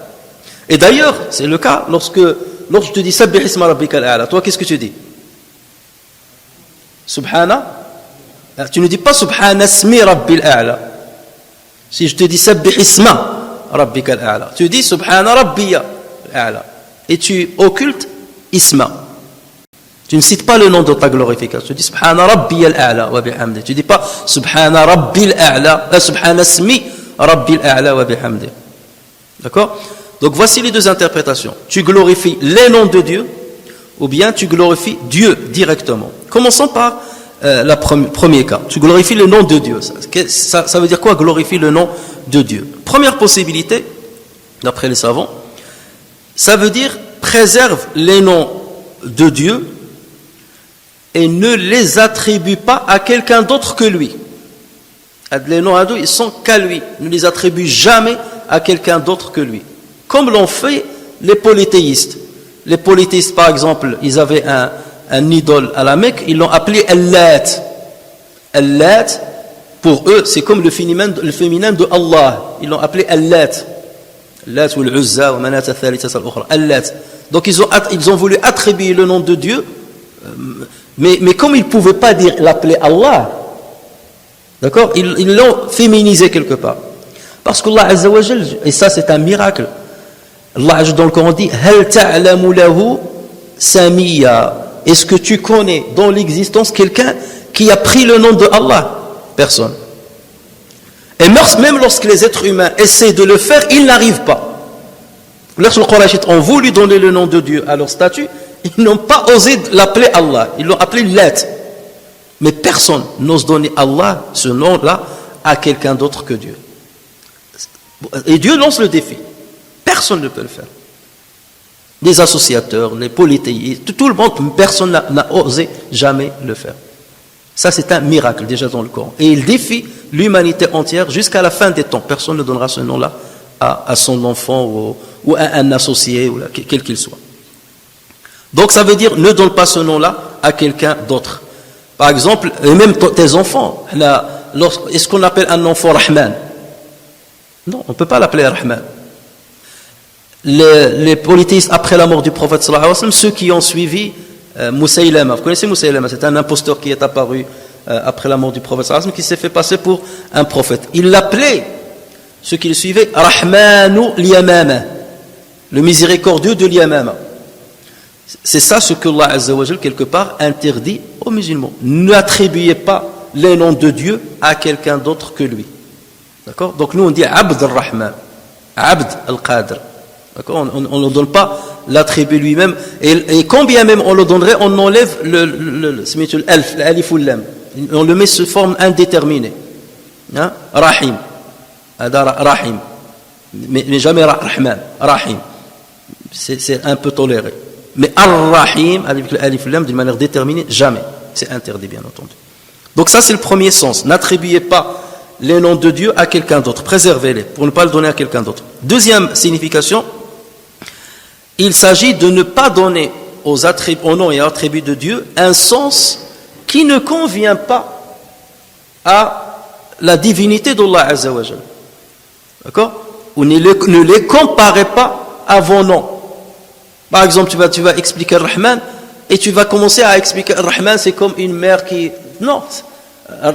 Et d'ailleurs, c'est le cas lorsque je te dis Sabbih isma rabbika al-a'la, toi qu'est-ce que tu dis? Subhana? Tu ne dis pas Subhana ismi rabbil a'la. Si je te dis Sabbih isma rabbika al-a'la, tu dis Subhana rabbiya al-a'la. Et tu occultes isma. Tu ne cites pas le nom de ta glorification. Tu dis Subhana rabbiya al-a'la wa bihamdi. Tu ne dis pas Subhana rabbil a'la, Subhana ismi rabbil a'la wa bihamdi. D'accord? Donc voici les deux interprétations. Tu glorifies les noms de Dieu ou bien tu glorifies Dieu directement. Commençons par le premier cas. Tu glorifies le nom de Dieu. Ça veut dire quoi, glorifier le nom de Dieu? Première possibilité, d'après les savants, ça veut dire préserve les noms de Dieu et ne les attribue pas à quelqu'un d'autre que lui. Les noms à Dieu, ils sont qu'à lui. Ne les attribue jamais à quelqu'un d'autre que lui. Comme l'ont fait les polythéistes. Les polythéistes, par exemple, ils avaient un idole à la Mecque, ils l'ont appelé Al-Lat. Al-Lat, pour eux, c'est comme le féminin de Allah. Ils l'ont appelé Al-Lat. Al-Lat ou Al-Uzza ou Manat al-Thalitha al-Ukhra. Al-Lat. Donc ils ont voulu attribuer le nom de Dieu, mais comme ils ne pouvaient pas l'appeler Allah, d'accord, ils l'ont féminisé quelque part. Parce qu'Allah Azza wa Jal, et ça c'est un miracle, Allah dans le Coran dit Hal ta'lamu lahu samiyya. Est-ce que tu connais dans l'existence quelqu'un qui a pris le nom de Allah? Personne. Et même lorsque les êtres humains essaient de le faire, ils n'arrivent pas. Lorsque les Qurayshites ont voulu donner le nom de Dieu à leur statue, ils n'ont pas osé l'appeler Allah. Ils l'ont appelé Lat. Mais personne n'ose donner Allah, ce nom-là, à quelqu'un d'autre que Dieu. Et Dieu lance le défi. Personne ne peut le faire. les associateurs, les polythéistes, tout le monde, personne n'a osé jamais le faire. Ça, c'est un miracle déjà dans le Coran. Et il défie l'humanité entière jusqu'à la fin des temps. Personne ne donnera ce nom-là à son enfant ou à un associé, ou quel qu'il soit. Donc ça veut dire, ne donne pas ce nom-là à quelqu'un d'autre. Par exemple, et même tes enfants, est-ce qu'on appelle un enfant Rahman? Non, on ne peut pas l'appeler Rahman. Les polythéistes, après la mort du prophète sallallahu alayhi wa sallam, ceux qui ont suivi Moussaïlama, vous connaissez Moussaïlama, c'est un imposteur qui est apparu après la mort du prophète sallallahu alayhi wa sallam, qui s'est fait passer pour un prophète. Il l'appelait, ceux qui le suivaient, Rahmanu Liyamama, le miséricordieux de Liyamama. C'est ça ce que Allah Azza wa Jal, quelque part, interdit aux musulmans. N'attribuez pas les noms de Dieu à quelqu'un d'autre que lui. D'accord? Donc nous on dit Abd al-Rahman, Abd al-Qadr. D'accord? On ne donne pas l'attribut lui-même. Et quand bien même on le donnerait, on enlève l'alif ou l'lam. On le met sous forme indéterminée. Hein? Rahim. Rahim. Mais jamais Rahman. Rahim. C'est un peu toléré. Mais Ar-Rahim, avec l'alif ou l'lam, d'une manière déterminée, jamais. C'est interdit, bien entendu. Donc ça, c'est le premier sens. N'attribuez pas les noms de Dieu à quelqu'un d'autre. Préservez-les pour ne pas le donner à quelqu'un d'autre. Deuxième signification, il s'agit de ne pas donner aux noms et attributs de Dieu un sens qui ne convient pas à la divinité d'Allah Azza wa Jal. D'accord? Ou ne les comparez pas à vos noms. Par exemple, tu vas expliquer Rahman et tu vas commencer à expliquer Rahman, c'est comme une mère qui... Non,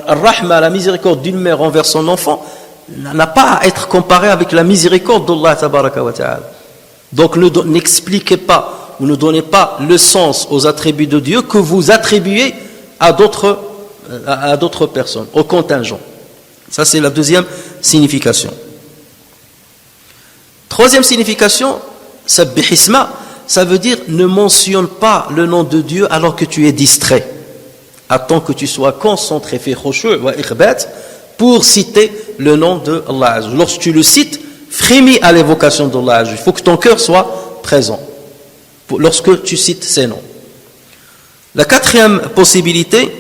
Rahma, la miséricorde d'une mère envers son enfant, n'a pas à être comparée avec la miséricorde d'Allah tabaraka wa ta'ala. Donc n'expliquez pas ou ne donnez pas le sens aux attributs de Dieu que vous attribuez à d'autres personnes, aux contingents. Ça, c'est la deuxième signification. Troisième signification, sabbihisma, ça veut dire ne mentionne pas le nom de Dieu alors que tu es distrait. Attends que tu sois concentré, fait khushu' wa ikhbat, pour citer le nom de Allah. Lorsque tu le cites, frémis à l'évocation d'Allah. Il faut que ton cœur soit présent lorsque tu cites ces noms. La quatrième possibilité,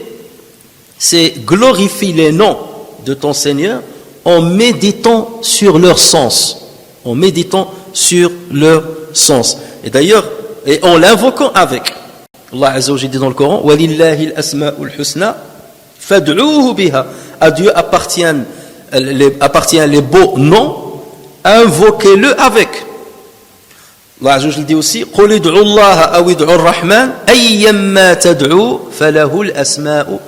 c'est glorifier les noms de ton Seigneur en méditant sur leur sens. En méditant sur leur sens. Et d'ailleurs, en l'invoquant avec. Allah Azza wa Jalla dit dans le Coran, Walillahi al-asma'ul husna fad'uuhu biha. À Dieu appartiennent les beaux noms, invoquez-le avec. Allah Azza wa Jalla dit aussi, Qul id'u Allah aw id'u ar-Rahman ayyamma tad'u falahu al-asma'ul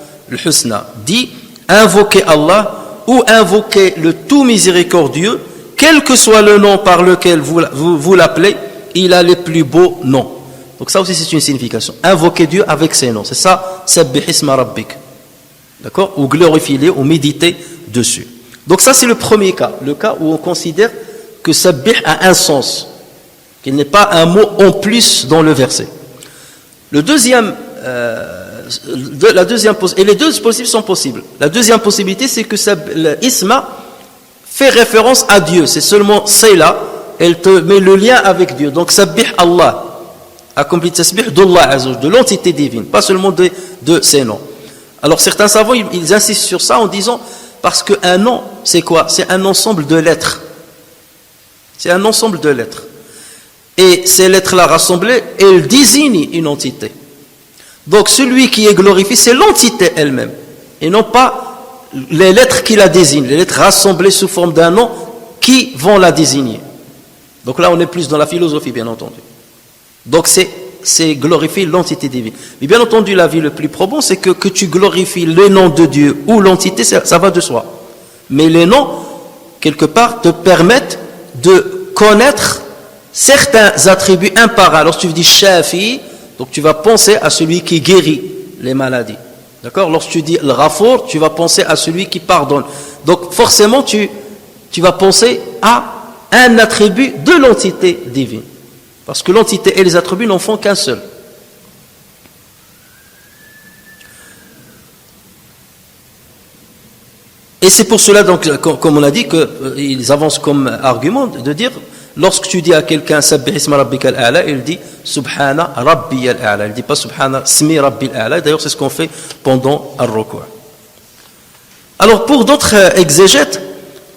husna. Dit, invoquez Allah ou invoquez le tout miséricordieux, quel que soit le nom par lequel vous l'appelez, il a les plus beaux noms. Donc ça aussi c'est une signification. Invoquer Dieu avec ses noms. C'est ça, sabbihisma rabbik. D'accord? Ou glorifier-les, ou méditer dessus. Donc ça c'est le premier cas. Le cas où on considère que sabbih a un sens. Qu'il n'est pas un mot en plus dans le verset. Le deuxième, et les deux possibles sont possibles. La deuxième possibilité c'est que l'isma fait référence à Dieu. C'est seulement là, elle te met le lien avec Dieu. Donc sabbih Allah. Accomplit tasbih d'Allah, de l'entité divine, pas seulement de ses noms. Alors certains savants, ils insistent sur ça en disant, parce qu'un nom, c'est quoi? C'est un ensemble de lettres. C'est un ensemble de lettres. Et ces lettres-là rassemblées, elles désignent une entité. Donc celui qui est glorifié, c'est l'entité elle-même, et non pas les lettres qui la désignent, les lettres rassemblées sous forme d'un nom qui vont la désigner. Donc là, on est plus dans la philosophie, bien entendu. Donc c'est glorifier l'entité divine. Mais bien entendu, l'avis le plus probant, c'est que tu glorifies le nom de Dieu ou l'entité, ça va de soi. Mais les noms, quelque part, te permettent de connaître certains attributs un par un. Lorsque tu dis Shafi, donc tu vas penser à celui qui guérit les maladies. D'accord? Lorsque tu dis Al-Ghafour, tu vas penser à celui qui pardonne. Donc forcément, tu vas penser à un attribut de l'entité divine. Parce que l'entité et les attributs n'en font qu'un seul. Et c'est pour cela, donc, comme on a dit, qu'ils avancent comme argument de dire Lorsque tu dis à quelqu'un Sabbih isma rabbikal a'la, il dit Subhana rabbiyal a'la. Il ne dit pas Subhana smi rabbil a'la. D'ailleurs, c'est ce qu'on fait pendant al-ruku'. Alors, pour d'autres exégètes,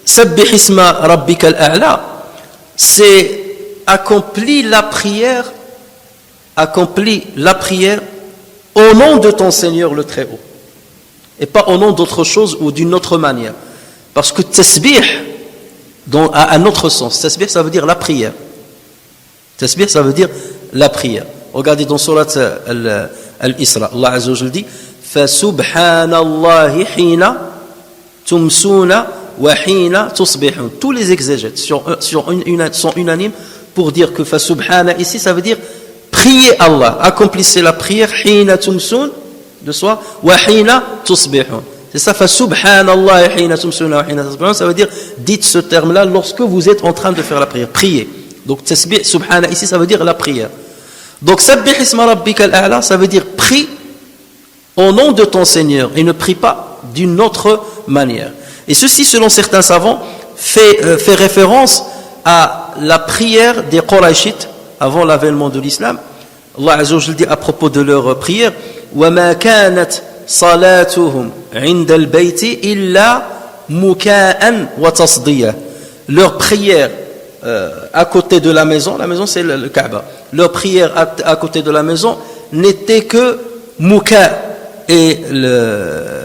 Sabbih isma rabbikal a'la, c'est accomplis la prière au nom de ton Seigneur le Très-Haut, et pas au nom d'autre chose ou d'une autre manière. Parce que tasbih a un autre sens. Tasbih, ça veut dire la prière. Tasbih, ça veut dire la prière. Regardez dans Surat Al-Isra, Allah Azza wa Jalla dit Fasubhanallahi hina tumsuna wa hina tusbihun. Tous les exégètes sont unanimes pour dire que Fasubhana ici, ça veut dire priez Allah, accomplissez la prière hina tumsun de soi wa hina tusbihun. C'est ça, Fasubhanallah hina tumsuna wa hina tusbihun, ça veut dire dites ce terme-là lorsque vous êtes en train de faire la prière, priez. Donc tasbih subhana ici, ça veut dire la prière. Donc Sabbih isma rabbikal a'la, ça veut dire prie au nom de ton Seigneur et ne prie pas d'une autre manière. Et ceci, selon certains savants, fait référence à la prière des Qurayshites avant l'avènement de l'islam. Allah Azza wa Jalla dit à propos de leur prière وَمَا كَانَتْ صَلَاتُهُمْ عِنْدَ الْبَيْتِ إِلَّا مُكَاءً وَتَصْدِيًا. Leur prière à côté de la maison c'est le Kaaba, leur prière à côté de la maison n'était que muka. Et le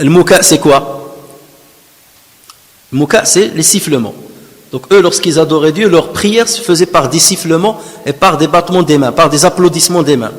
muka, c'est quoi? Le muka, c'est les sifflements. Donc eux, lorsqu'ils adoraient Dieu, leur prière se faisait par des sifflements et par des battements des mains, par des applaudissements des mains.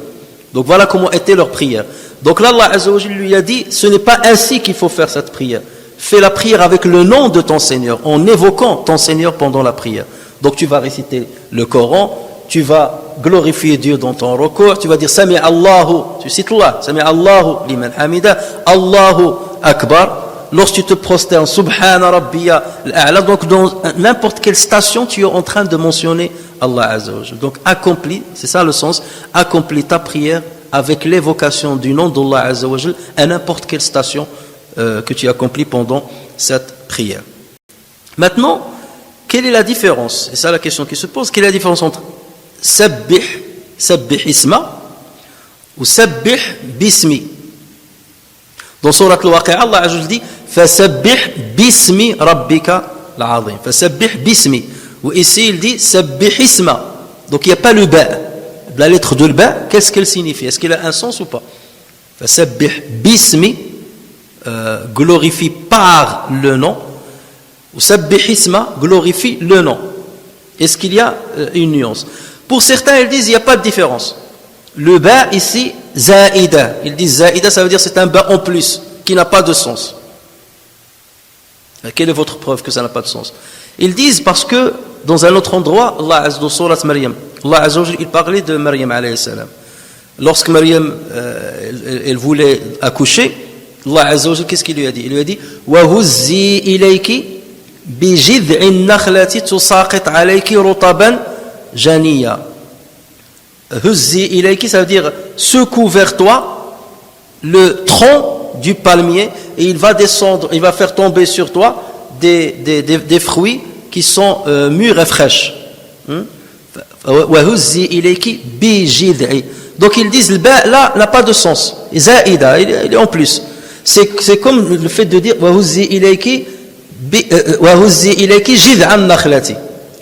Donc voilà comment était leur prière. Donc là, Allah Azza wa Jalla lui a dit, ce n'est pas ainsi qu'il faut faire cette prière. Fais la prière avec le nom de ton Seigneur, en évoquant ton Seigneur pendant la prière. Donc tu vas réciter le Coran, tu vas glorifier Dieu dans ton recours, tu vas dire Sami Allahu, tu cites Allah, Sami Allahu liman hamida, Allahu Akbar. Lorsque tu te prosternes, Subhana Rabbiya al-A'la, donc dans n'importe quelle station, tu es en train de mentionner Allah Azza wa Jalla. Donc accomplis, c'est ça le sens, accomplis ta prière avec l'évocation du nom d'Allah Azza wa Jalla à n'importe quelle station que tu accomplis pendant cette prière. Maintenant, quelle est la différence? C'est ça la question qui se pose. Quelle est la différence entre Sabbih isma ou Sabbih bismi? Dans Surat Al-Waqi'a, Allah Azza wa Jalla dit Fasabbih bismi rabbika al-azim. Fasabbih bismi. Ou ici, il dit Sabbih isma. Donc il n'y a pas le ba. La lettre de le ba, qu'est-ce qu'elle signifie? Est-ce qu'elle a un sens ou pas? Fasabbih bismi, glorifie par le nom. Ou Sabbih isma, glorifie le nom. Est-ce qu'il y a une nuance? Pour certains, ils disent il n'y a pas de différence. Le ba ici, zaïda. Ils disent zaïda, ça veut dire c'est un ba en plus, qui n'a pas de sens. Quelle est votre preuve que ça n'a pas de sens? Ils disent parce que dans un autre endroit, Allah Azza wa Jalla, Maryam, Allah Azza wa Jalla, il parlait de Maryam alayhi salam. Lorsque Maryam elle voulait accoucher, Allah Azza wa Jalla, qu'est-ce qu'il lui a dit? Il lui a dit wa huzzi ilayki bi jid'in nakhlati tusaqit alayki rutaban janiya. Huzzi ilayki, ça veut dire secoue vers toi le tronc du palmier et il va descendre, il va faire tomber sur toi des fruits qui sont mûrs et fraîches. Donc ils disent le ba là n'a pas de sens. Zaïda, il est en plus. C'est comme le fait de dire wahuzzi ilayki jid'an nakhlati.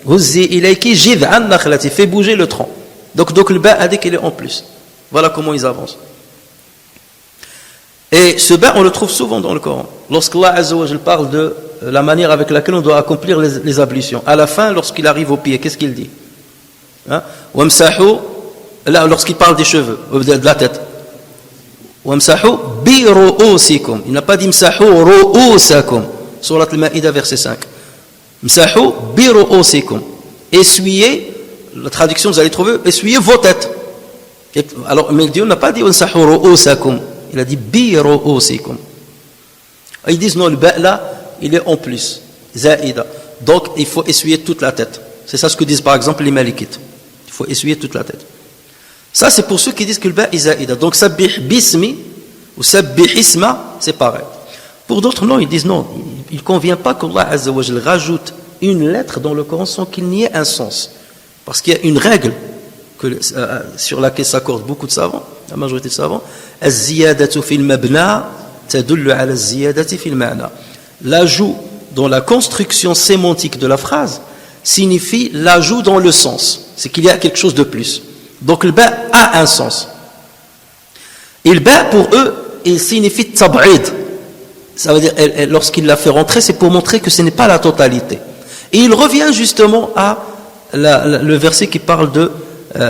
Huzzi ilayki jid'an nakhlati, fait bouger le tronc. Donc le ba a dit qu'il est en plus. Voilà comment ils avancent. Et ce ba, on le trouve souvent dans le Coran. Lorsqu'Allah Azza wa Jalla parle de la manière avec laquelle on doit accomplir les ablutions. À la fin, lorsqu'il arrive au pied, qu'est-ce qu'il dit? Wamsahu, là, lorsqu'il parle des cheveux, de la tête. Wamsahu bi ru'usikum. Il n'a pas dit msahu ru'usakum. Surat Al-Ma'ida, verset 5. Msahu bi ru'usikum. Essuyez, la traduction, vous allez trouver, essuyez vos têtes. Alors, mais Dieu n'a pas dit wamsahu ru'usakum. Il a dit bi ru'usikum. Ils disent non, le ba là, il est en plus, zaïda. Donc il faut essuyer toute la tête. C'est ça ce que disent par exemple les malikites. Il faut essuyer toute la tête. Ça c'est pour ceux qui disent que le ba est zaïda. Donc sabbih bismi ou sabbih isma, c'est pareil. Pour d'autres non, ils disent non, il ne convient pas qu'Allah Azza wa Jalla rajoute une lettre dans le Coran sans qu'il n'y ait un sens. Parce qu'il y a une règle sur laquelle s'accordent beaucoup de savants, la majorité de savants, az-ziyadatu fil mabna tadullu ala az-ziyadati fil ma'na. L'ajout dans la construction sémantique de la phrase signifie l'ajout dans le sens. C'est qu'il y a quelque chose de plus. Donc le ba a un sens. Et le ba pour eux, il signifie tab'id. Ça veut dire, lorsqu'il l'a fait rentrer, c'est pour montrer que ce n'est pas la totalité. Et il revient justement à le verset qui parle de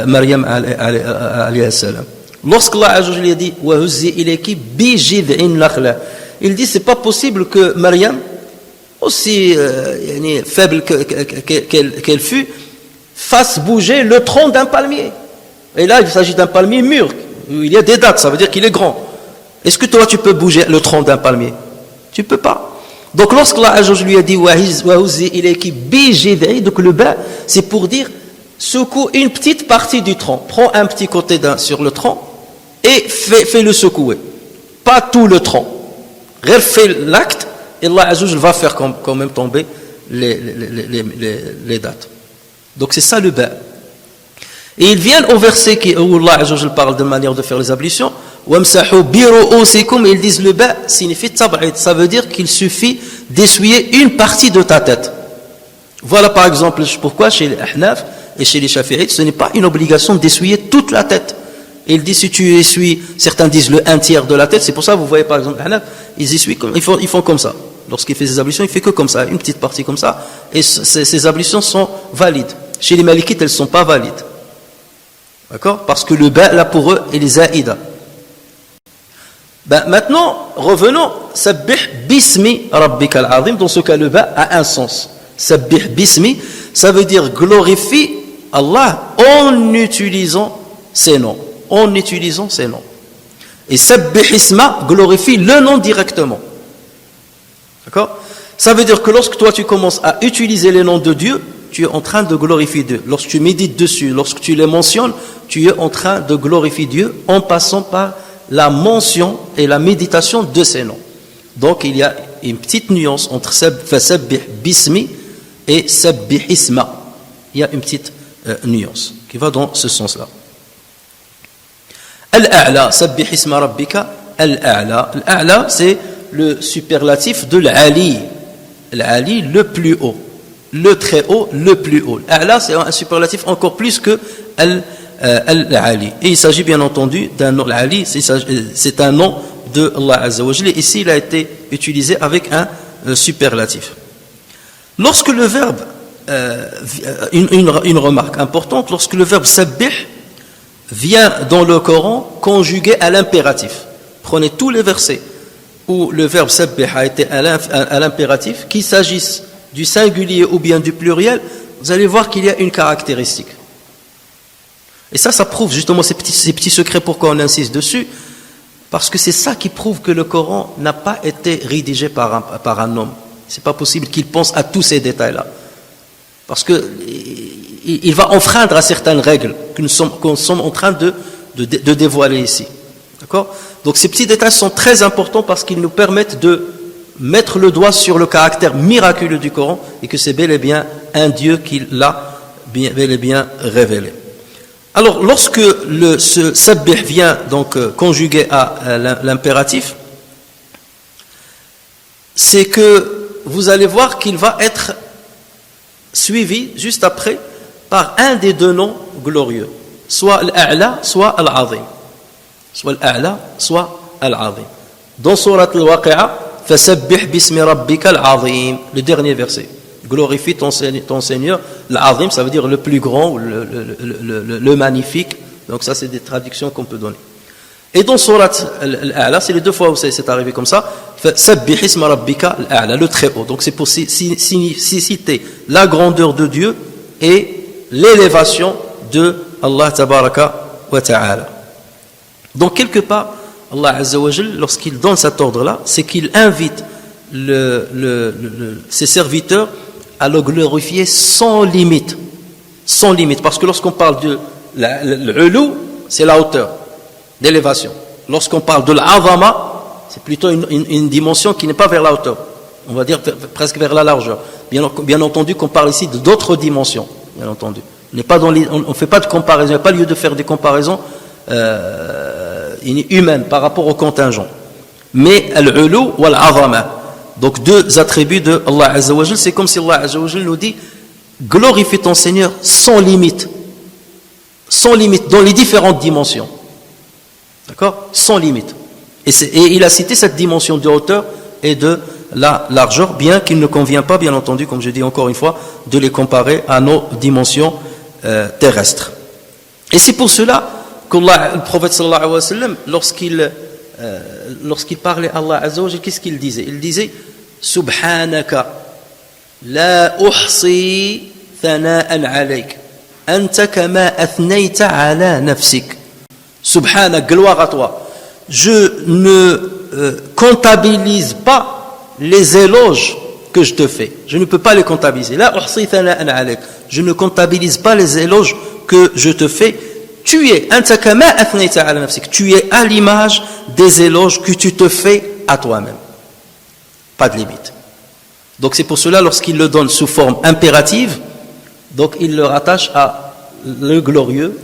Maryam alayhi salam. Lorsqu'Allah a dit il dit c'est pas possible que Maryam, aussi faible qu'elle fut, fasse bouger le tronc d'un palmier. Et là il s'agit d'un palmier mûr, il y a des dates, ça veut dire qu'il est grand. Est-ce que toi tu peux bouger le tronc d'un palmier? Tu peux pas. Donc lorsqu'Allah lui a dit donc le ba c'est pour dire secoue une petite partie du tronc, prends un petit côté sur le tronc et fais-le secouer, pas tout le tronc. Fais l'acte et Allah va faire quand même tomber les dates. Donc c'est ça le ba. Et ils viennent au verset où Allah parle de manière de faire les ablutions. Wamsahu bi ru'usikum, ils disent le ba signifie tab'id, ça veut dire qu'il suffit d'essuyer une partie de ta tête. Voilà par exemple pourquoi chez les Ahnaf et chez les Shafi'ites, ce n'est pas une obligation d'essuyer toute la tête. Et il dit si tu essuies, certains disent le 1/3 de la tête, c'est pour ça vous voyez par exemple Ahnaf, ils essuient ils font comme ça. Lorsqu'il fait ses ablutions, il fait que comme ça, une petite partie comme ça, et ces ablutions sont valides. Chez les Malikites, elles ne sont pas valides. D'accord? Parce que le ba là pour eux est les zaïda. Maintenant, revenons. Sabbih bismi rabbika al-azim. Dans ce cas, le ba a un sens. Sabbih bismi, ça veut dire glorifie Allah en utilisant ses noms. En utilisant ses noms. Et sabbih isma glorifie le nom directement. D'accord? Ça veut dire que lorsque toi tu commences à utiliser les noms de Dieu, tu es en train de glorifier Dieu. Lorsque tu médites dessus, lorsque tu les mentionnes, tu es en train de glorifier Dieu en passant par la mention et la méditation de ces noms. Donc il y a une petite nuance entre fasabbih bismi et sabbih isma. Il y a une petite nuance qui va dans ce sens-là. Al-a'la, sabbih isma rabbika, al-a'la. Al-a'la, c'est le superlatif de l'ali. L'ali, le plus haut. Le très haut, le plus haut. Al-a'la, c'est un superlatif encore plus que al-ali. Et il s'agit bien entendu d'un nom. Al-ali, c'est un nom de Allah Azza wa Jalla. Ici, il a été utilisé avec un superlatif. Lorsque le verbe, une remarque importante, lorsque le verbe sabbih vient dans le Coran conjugué à l'impératif. Prenez tous les versets où le verbe sabbih a été à l'impératif, qu'il s'agisse du singulier ou bien du pluriel, vous allez voir qu'il y a une caractéristique. Et ça prouve justement ces petits secrets, pourquoi on insiste dessus, parce que c'est ça qui prouve que le Coran n'a pas été rédigé par un homme. C'est pas possible qu'il pense à tous ces détails-là. Parce que il va enfreindre à certaines règles que nous sommes en train de dévoiler ici. D'accord? Donc ces petits détails sont très importants parce qu'ils nous permettent de mettre le doigt sur le caractère miraculeux du Coran et que c'est bel et bien un Dieu qui l'a bel et bien révélé. Alors lorsque ce sabbih vient donc conjugué à l'impératif, c'est que vous allez voir qu'il va être suivi juste après par un des deux noms glorieux, soit al-a'la, soit al-azim. Soit al-a'la, soit al-azim. Dans Surat al-Waqi'a, fasabbih bismi rabbika al-azim, le dernier verset. Glorifie ton Seigneur, l'azim, ça veut dire le plus grand, ou le magnifique. Donc ça, c'est des traductions qu'on peut donner. Et dans Surat al-A'la, c'est les deux fois où c'est arrivé comme ça. Sabbih isma rabbika al-A'la, le très haut. Donc c'est pour citer la grandeur de Dieu et l'élévation de Allah tabaraka wa ta'ala. Donc quelque part, Allah Azza wa Jal, lorsqu'il donne cet ordre-là, c'est qu'il invite ses serviteurs à le glorifier sans limite. Sans limite. Parce que lorsqu'on parle de l'ulu, c'est la hauteur d'élévation. Lorsqu'on parle de l'azama, c'est plutôt une dimension qui n'est pas vers la hauteur. On va dire presque vers la largeur. Bien entendu qu'on parle ici d'autres dimensions, bien entendu. On ne fait pas de comparaison, il n'y a pas lieu de faire des comparaisons humaines par rapport au contingent. Mais al-ulu wal-azama, donc deux attributs de Allah Azza wa Jal, c'est comme si Allah Azza wa Jal nous dit glorifie ton Seigneur sans limite dans les différentes dimensions. D'accord? Sans limite. Et il a cité cette dimension de hauteur et de la largeur, bien qu'il ne convient pas, bien entendu, comme je dis encore une fois, de les comparer à nos dimensions terrestres. Et c'est pour cela que le prophète sallallahu alayhi wa sallam, lorsqu'il parlait à Allah Azza wa Jal, qu'est-ce qu'il disait? Il disait Subhanaka la uhsi thana'an alayk anta kama athnayta ala nafsik. Subhanak, gloire à toi. Je ne comptabilise pas les éloges que je te fais. Je ne peux pas les comptabiliser. La uhsi thana'an alayk. Je ne comptabilise pas les éloges que je te fais. Tu es anta kama athnayta ala nafsik. Tu es à l'image des éloges que tu te fais à toi-même. Pas de limite. Donc c'est pour cela, lorsqu'il le donne sous forme impérative, donc il le rattache à le glorieux,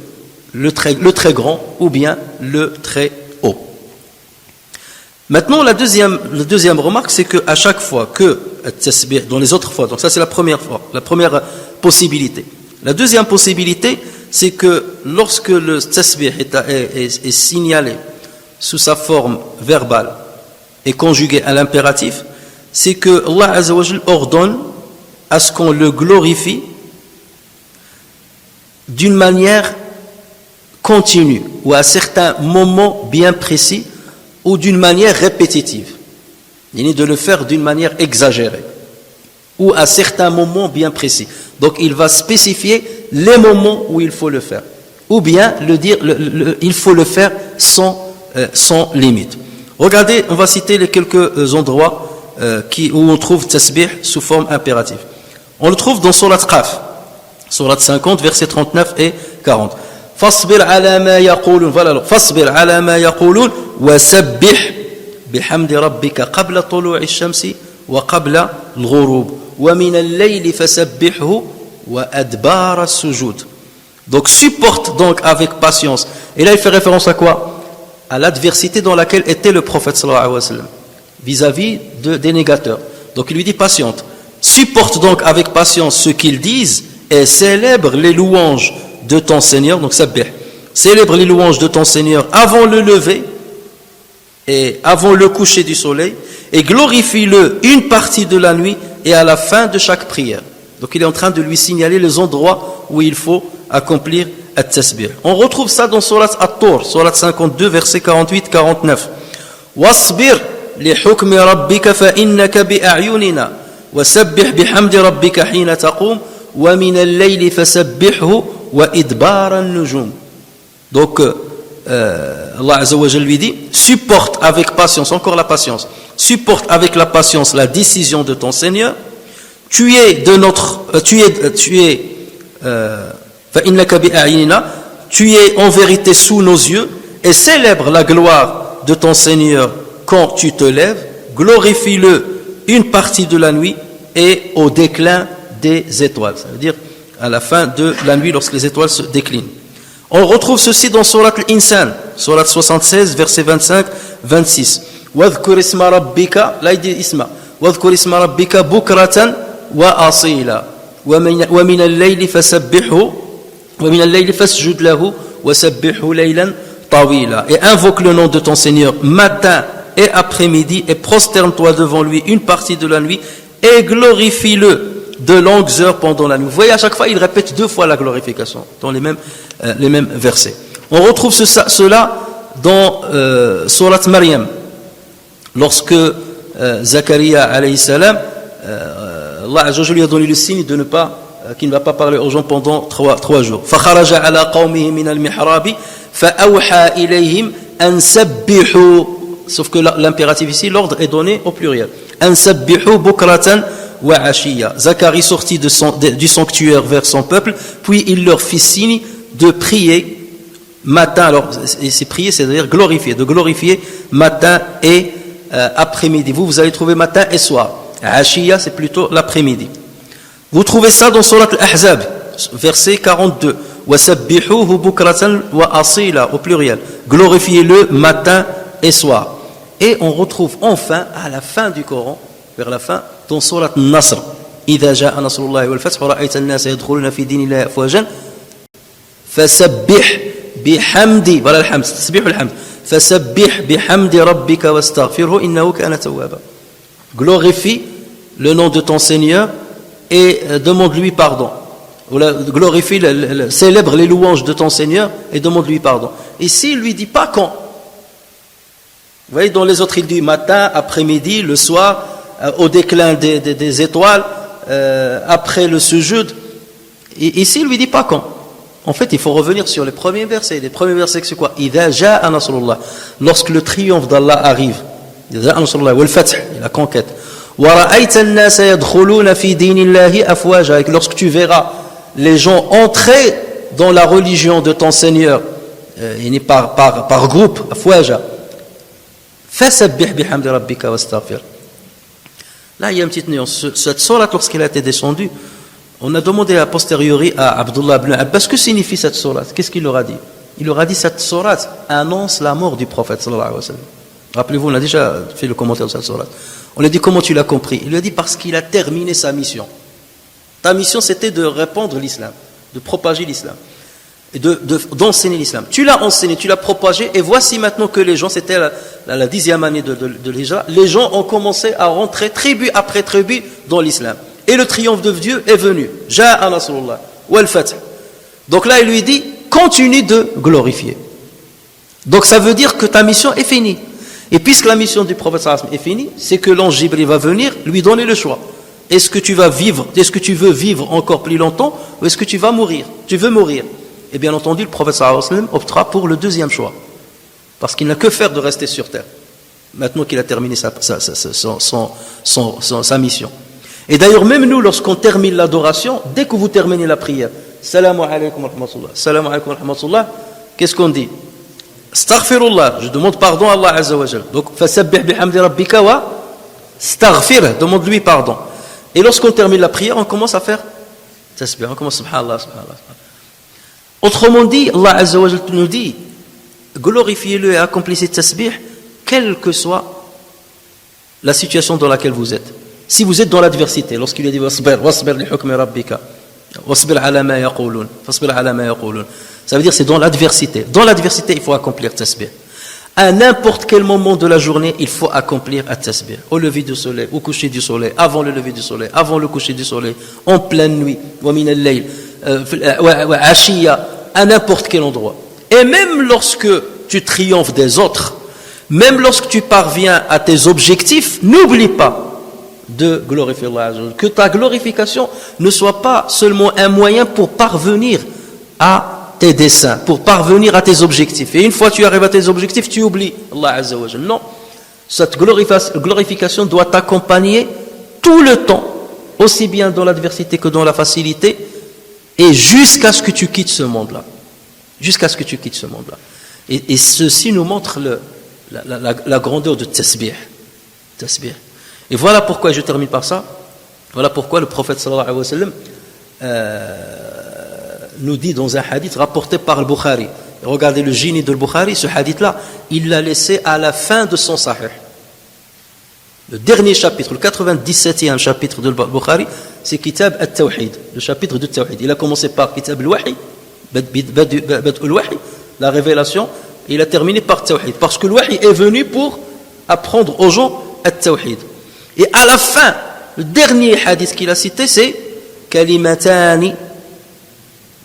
le très grand, ou bien le très haut. Maintenant, la deuxième remarque, c'est qu'à chaque fois que at-tasbih, dans les autres fois, donc ça c'est la première possibilité. La deuxième possibilité, c'est que lorsque le tasbih est signalé sous sa forme verbale et conjugué à l'impératif, c'est que Allah Azza wa Jal ordonne à ce qu'on le glorifie d'une manière continue ou à certains moments bien précis ou d'une manière répétitive. Il est de le faire d'une manière exagérée ou à certains moments bien précis. Donc il va spécifier les moments où il faut le faire ou bien il faut le faire sans limite. Regardez, on va citer les quelques endroits où on trouve tasbih sous forme impérative. On le trouve dans Surat Qaf, Surat 50, versets 39 et 40. Fasbir ala ma yaqulun, voilà, fasbir ala ma yaqulun wa sabbih bihamdi rabbika qabla tulu'i ash-shamsi wa qabla al-ghurub wa min al-layli fasabbihu wa adbar as-sujud. Donc supporte donc avec patience. Et là il fait référence à quoi? À l'adversité dans laquelle était le prophète sallallahu alayhi wa sallam vis-à-vis des négateurs. Donc il lui dit patiente. Supporte donc avec patience ce qu'ils disent et célèbre les louanges de ton Seigneur. Donc sabbih. Célèbre les louanges de ton Seigneur avant le lever et avant le coucher du soleil et glorifie-le une partie de la nuit et à la fin de chaque prière. Donc il est en train de lui signaler les endroits où il faut accomplir at-tasbih. On retrouve ça dans Surat At-Tur, Surat 52, versets 48-49. Wasbir لحكم ربك فإنك بأعيننا وسبح بحمد ربك حين تقوم ومن الليل فسبحه وإدبار النجوم. Donc Allah Azza wa Jal lui dit supporte avec patience, encore la patience, supporte avec la patience la décision de ton Seigneur. Tu es en vérité sous nos yeux et célèbre la gloire de ton Seigneur quand tu te lèves, glorifie-le une partie de la nuit et au déclin des étoiles. Ça veut dire à la fin de la nuit lorsque les étoiles se déclinent. On retrouve ceci dans Surat Al-Insan, Surat 76, versets 25-26. وَاذْكُرِ اسْمَ رَبِّكَ لا يدي اسمه وَاذْكُرِ اسْمَ رَبِّكَ بُكْرَةً وَأَصِيلًا وَمِنَ اللَّيْلِ فَسَبِّحْهُ وَمِنَ اللَّيْلِ فَاسْجُدْ لَهُ وَسَبِّحْهُ لَيْلًا طَوِيلًا. Et invoque le nom de ton Seigneur matin et après-midi et prosterne-toi devant lui une partie de la nuit et glorifie-le de longues heures pendant la nuit. Vous voyez, à chaque fois, il répète 2 fois la glorification dans les mêmes versets. On retrouve cela dans Surat Maryam, lorsque Zacharia alayhi salam, Allah Azza wa Jalla lui a donné le signe de qu'il ne va pas parler aux gens pendant 3 jours. فَخَرَجَ عَلَى قَوْمِهِ مِنَ الْمِحْرَابِ فَأَوْحَى إِلَيْهِمْ أَنْ سَبِّحُوا. Sauf que l'impératif ici, l'ordre est donné au pluriel. أَنْ سَبِّحُوا بُكْرَةً وَعَشِيًّا. Zacharie sortit du sanctuaire vers son peuple, puis il leur fit signe de prier matin. Alors, c'est prier, c'est-à-dire glorifier, de glorifier matin et après-midi. Vous allez trouver matin et soir. Ashiya, c'est plutôt l'après-midi. Vous trouvez ça dans Surat Al-Ahzab, verset 42. وَسَبِّحُوهُ بُكْرَةً وَأَصِيلًا, au pluriel. Glorifiez-le matin et soir. Et on retrouve enfin, à la fin du Coran, vers la fin, dans Surat Al-Nasr, إِذَا جَاءَ نَصْرُ اللَّهِ وَالْفَتْحُ وَرَأَيْتَ النَّاسَ يَدْخُلُونَ فِي دِينِ اللَّهِ أَفْوَاجًا فَسَبِّحْ بِحَمْدِ, voilà le hamd, tasbih al-hamd. فَسَبِّحْ بِحَمْدِ رَبِّكَ وَاسْتَغْفِرْهُ إِنَّهُ كَانَ تَوَّابًا. Glorifie le nom de ton Seigneur et demande-lui pardon. Glorifie, célèbre les louanges de ton Seigneur et demande-lui pardon. Ici, il lui dit pas quand. Vous voyez, dans les autres, il dit matin, après-midi, le soir, au déclin des étoiles, après le sujoud. Et ici, il lui dit pas quand. En fait, il faut revenir sur les premiers versets. Les premiers versets, c'est quoi? إِذَا جَاءَ نَصْرُ اللَّهِ, lorsque le triomphe d'Allah arrive. إِذَا جَاءَ نَصْرُ اللَّهِ وَالْفَتْحِ, la conquête. وَرَأَيْتَ النَّاسَ يَدْخُلُونَ فِي دِينِ اللَّهِ أَفْوَاجًا, lorsque tu verras les gens entrer dans la religion de ton Seigneur, par groupe, أفواجا. فَسَبِّحْ بِحَمْدِ رَبِّكَ وَاسْتَغْفِرْ. Là, il y a une petite nuance. Cette sourate, lorsqu'elle a été descendue, on a demandé a posteriori à Abdullah ibn Abbas, que signifie cette sourate? Qu'est-ce qu'il leur a dit? Il leur a dit, cette sourate annonce la mort du prophète sallallahu alayhi wa sallam. Rappelez-vous, on a déjà fait le commentaire de cette sourate. On lui a dit, comment tu l'as compris? Il lui a dit, parce qu'il a terminé sa mission. Ta mission, c'était de répandre l'islam, de propager l'islam, et d'enseigner l'islam. Tu l'as enseigné, tu l'as propagé, et voici maintenant que les gens, c'était la 10e année de l'Hijra, les gens ont commencé à rentrer tribu après tribu dans l'islam. Et le triomphe de Dieu est venu. Ja'a Nasrullah wal Fath. Donc là, il lui dit, continue de glorifier. Donc ça veut dire que ta mission est finie. Et puisque la mission du prophète sallallahu alayhi wa sallam est finie, c'est que l'ange Jibril va venir lui donner le choix. Est-ce que tu vas vivre, est-ce que tu veux vivre encore plus longtemps, ou est-ce que tu vas mourir? Tu veux mourir. Et bien entendu, le prophète sallallahu alayhi wa sallam optera pour le deuxième choix. Parce qu'il n'a que faire de rester sur terre. Maintenant qu'il a terminé sa mission. Et d'ailleurs, même nous, lorsqu'on termine l'adoration, dès que vous terminez la prière, Salamu alaykum wa rahmatullah, Salamu alaykum wa rahmatullah, qu'est-ce qu'on dit? Astaghfirullah, je demande pardon à Allah Azza wa Jal. Donc, fasabbih bihamdi rabbika wa astaghfir, demande-lui pardon. Et lorsqu'on termine la prière, on commence à faire tasbih, on commence subhanallah, subhanallah. Autrement dit, Allah Azza wa Jal nous dit, glorifiez-le et accomplissez tasbih, quelle que soit la situation dans laquelle vous êtes. Si vous êtes dans l'adversité, lorsqu'il a dit wasbir li hukmi rabbika, wasbir ala ma yaqulun, fasbir ala ma yaqulun, ça veut dire c'est dans l'adversité. Dans l'adversité, il faut accomplir tasbih. À n'importe quel moment de la journée, il faut accomplir at-tasbih. Au lever du soleil, au coucher du soleil, avant le lever du soleil, avant le coucher du soleil, en pleine nuit, wa min al-layl, wa ashiya, à n'importe quel endroit. Et même lorsque tu triomphes des autres, même lorsque tu parviens à tes objectifs, n'oublie pas de glorifier Allah. Que ta glorification ne soit pas seulement un moyen pour parvenir à tes desseins, pour parvenir à tes objectifs. Et une fois que tu arrives à tes objectifs, tu oublies Allah Azza wa Jalla. Non, cette glorification doit t'accompagner tout le temps, aussi bien dans l'adversité que dans la facilité, et jusqu'à ce que tu quittes ce monde-là. Jusqu'à ce que tu quittes ce monde-là. Et ceci nous montre la grandeur de tasbih. Tasbih. Et voilà pourquoi, je termine par ça, voilà pourquoi le prophète sallallahu alayhi wa sallam nous dit dans un hadith rapporté par le Bukhari. Regardez le génie de Bukhari, ce hadith-là, il l'a laissé à la fin de son sahih. Le dernier chapitre, le 97e chapitre de Bukhari, c'est Kitab al-Tawhid, le chapitre du Tawhid. Il a commencé par Kitab al-Wahi, la révélation, et il a terminé par Tawhid. Parce que le Wahi est venu pour apprendre aux gens al-Tawhid. Et à la fin, le dernier hadith qu'il a cité, c'est Kalimatani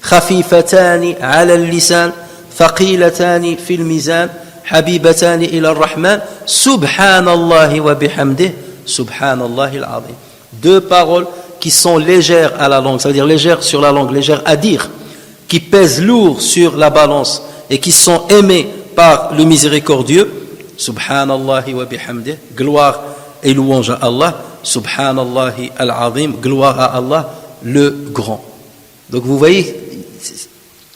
khafifatani ala al-lisan thaqilatani fil mizan habibatani ila ar-Rahman subhanallahi wa bihamdih subhanallahi al-azim. Deux paroles qui sont légères à la langue, ça veut dire légères sur la langue, légères à dire, qui pèsent lourd sur la balance et qui sont aimées par le miséricordieux. Subhanallahi wa bihamdih, gloire et louange à Allah, subhanallahi al-azim, gloire à Allah, le grand. Donc vous voyez,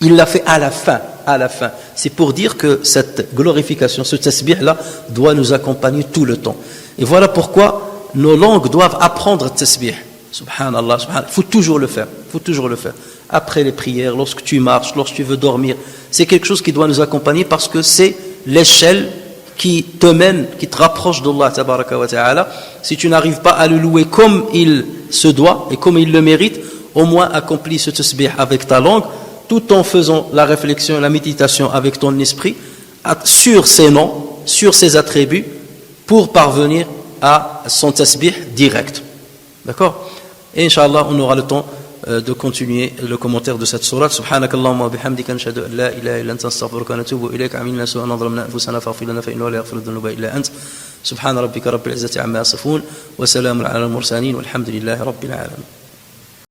il l'a fait à la fin, à la fin. C'est pour dire que cette glorification, ce tasbih-là, doit nous accompagner tout le temps. Et voilà pourquoi nos langues doivent apprendre tasbih. Subhanallah, subhanallah. Il faut toujours le faire. Il faut toujours le faire. Après les prières, lorsque tu marches, lorsque tu veux dormir. C'est quelque chose qui doit nous accompagner parce que c'est l'échelle qui te mène, qui te rapproche d'Allah tabaraka wa ta'ala. Si tu n'arrives pas à le louer comme il se doit et comme il le mérite, au moins accomplis ce tasbih avec ta langue, tout en faisant la réflexion, la méditation avec ton esprit sur ses noms, sur ses attributs, pour parvenir à son tasbih direct. D'accord? Et Inch'Allah, on aura le temps de continuer le commentaire de cette sourate. Subhanakallahumma wa bihamdika nashhadu an la ilaha illa anta astaghfiruka wa natubu ilayk. Amilna su'an zalamna anfusana faghfir lana fa innahu la yaghfiru dhunuba illa ant. Subhana rabbika rabbil izzati amma yasifun wa salamun ala al mursalin walhamdulillahi rabbil alamin.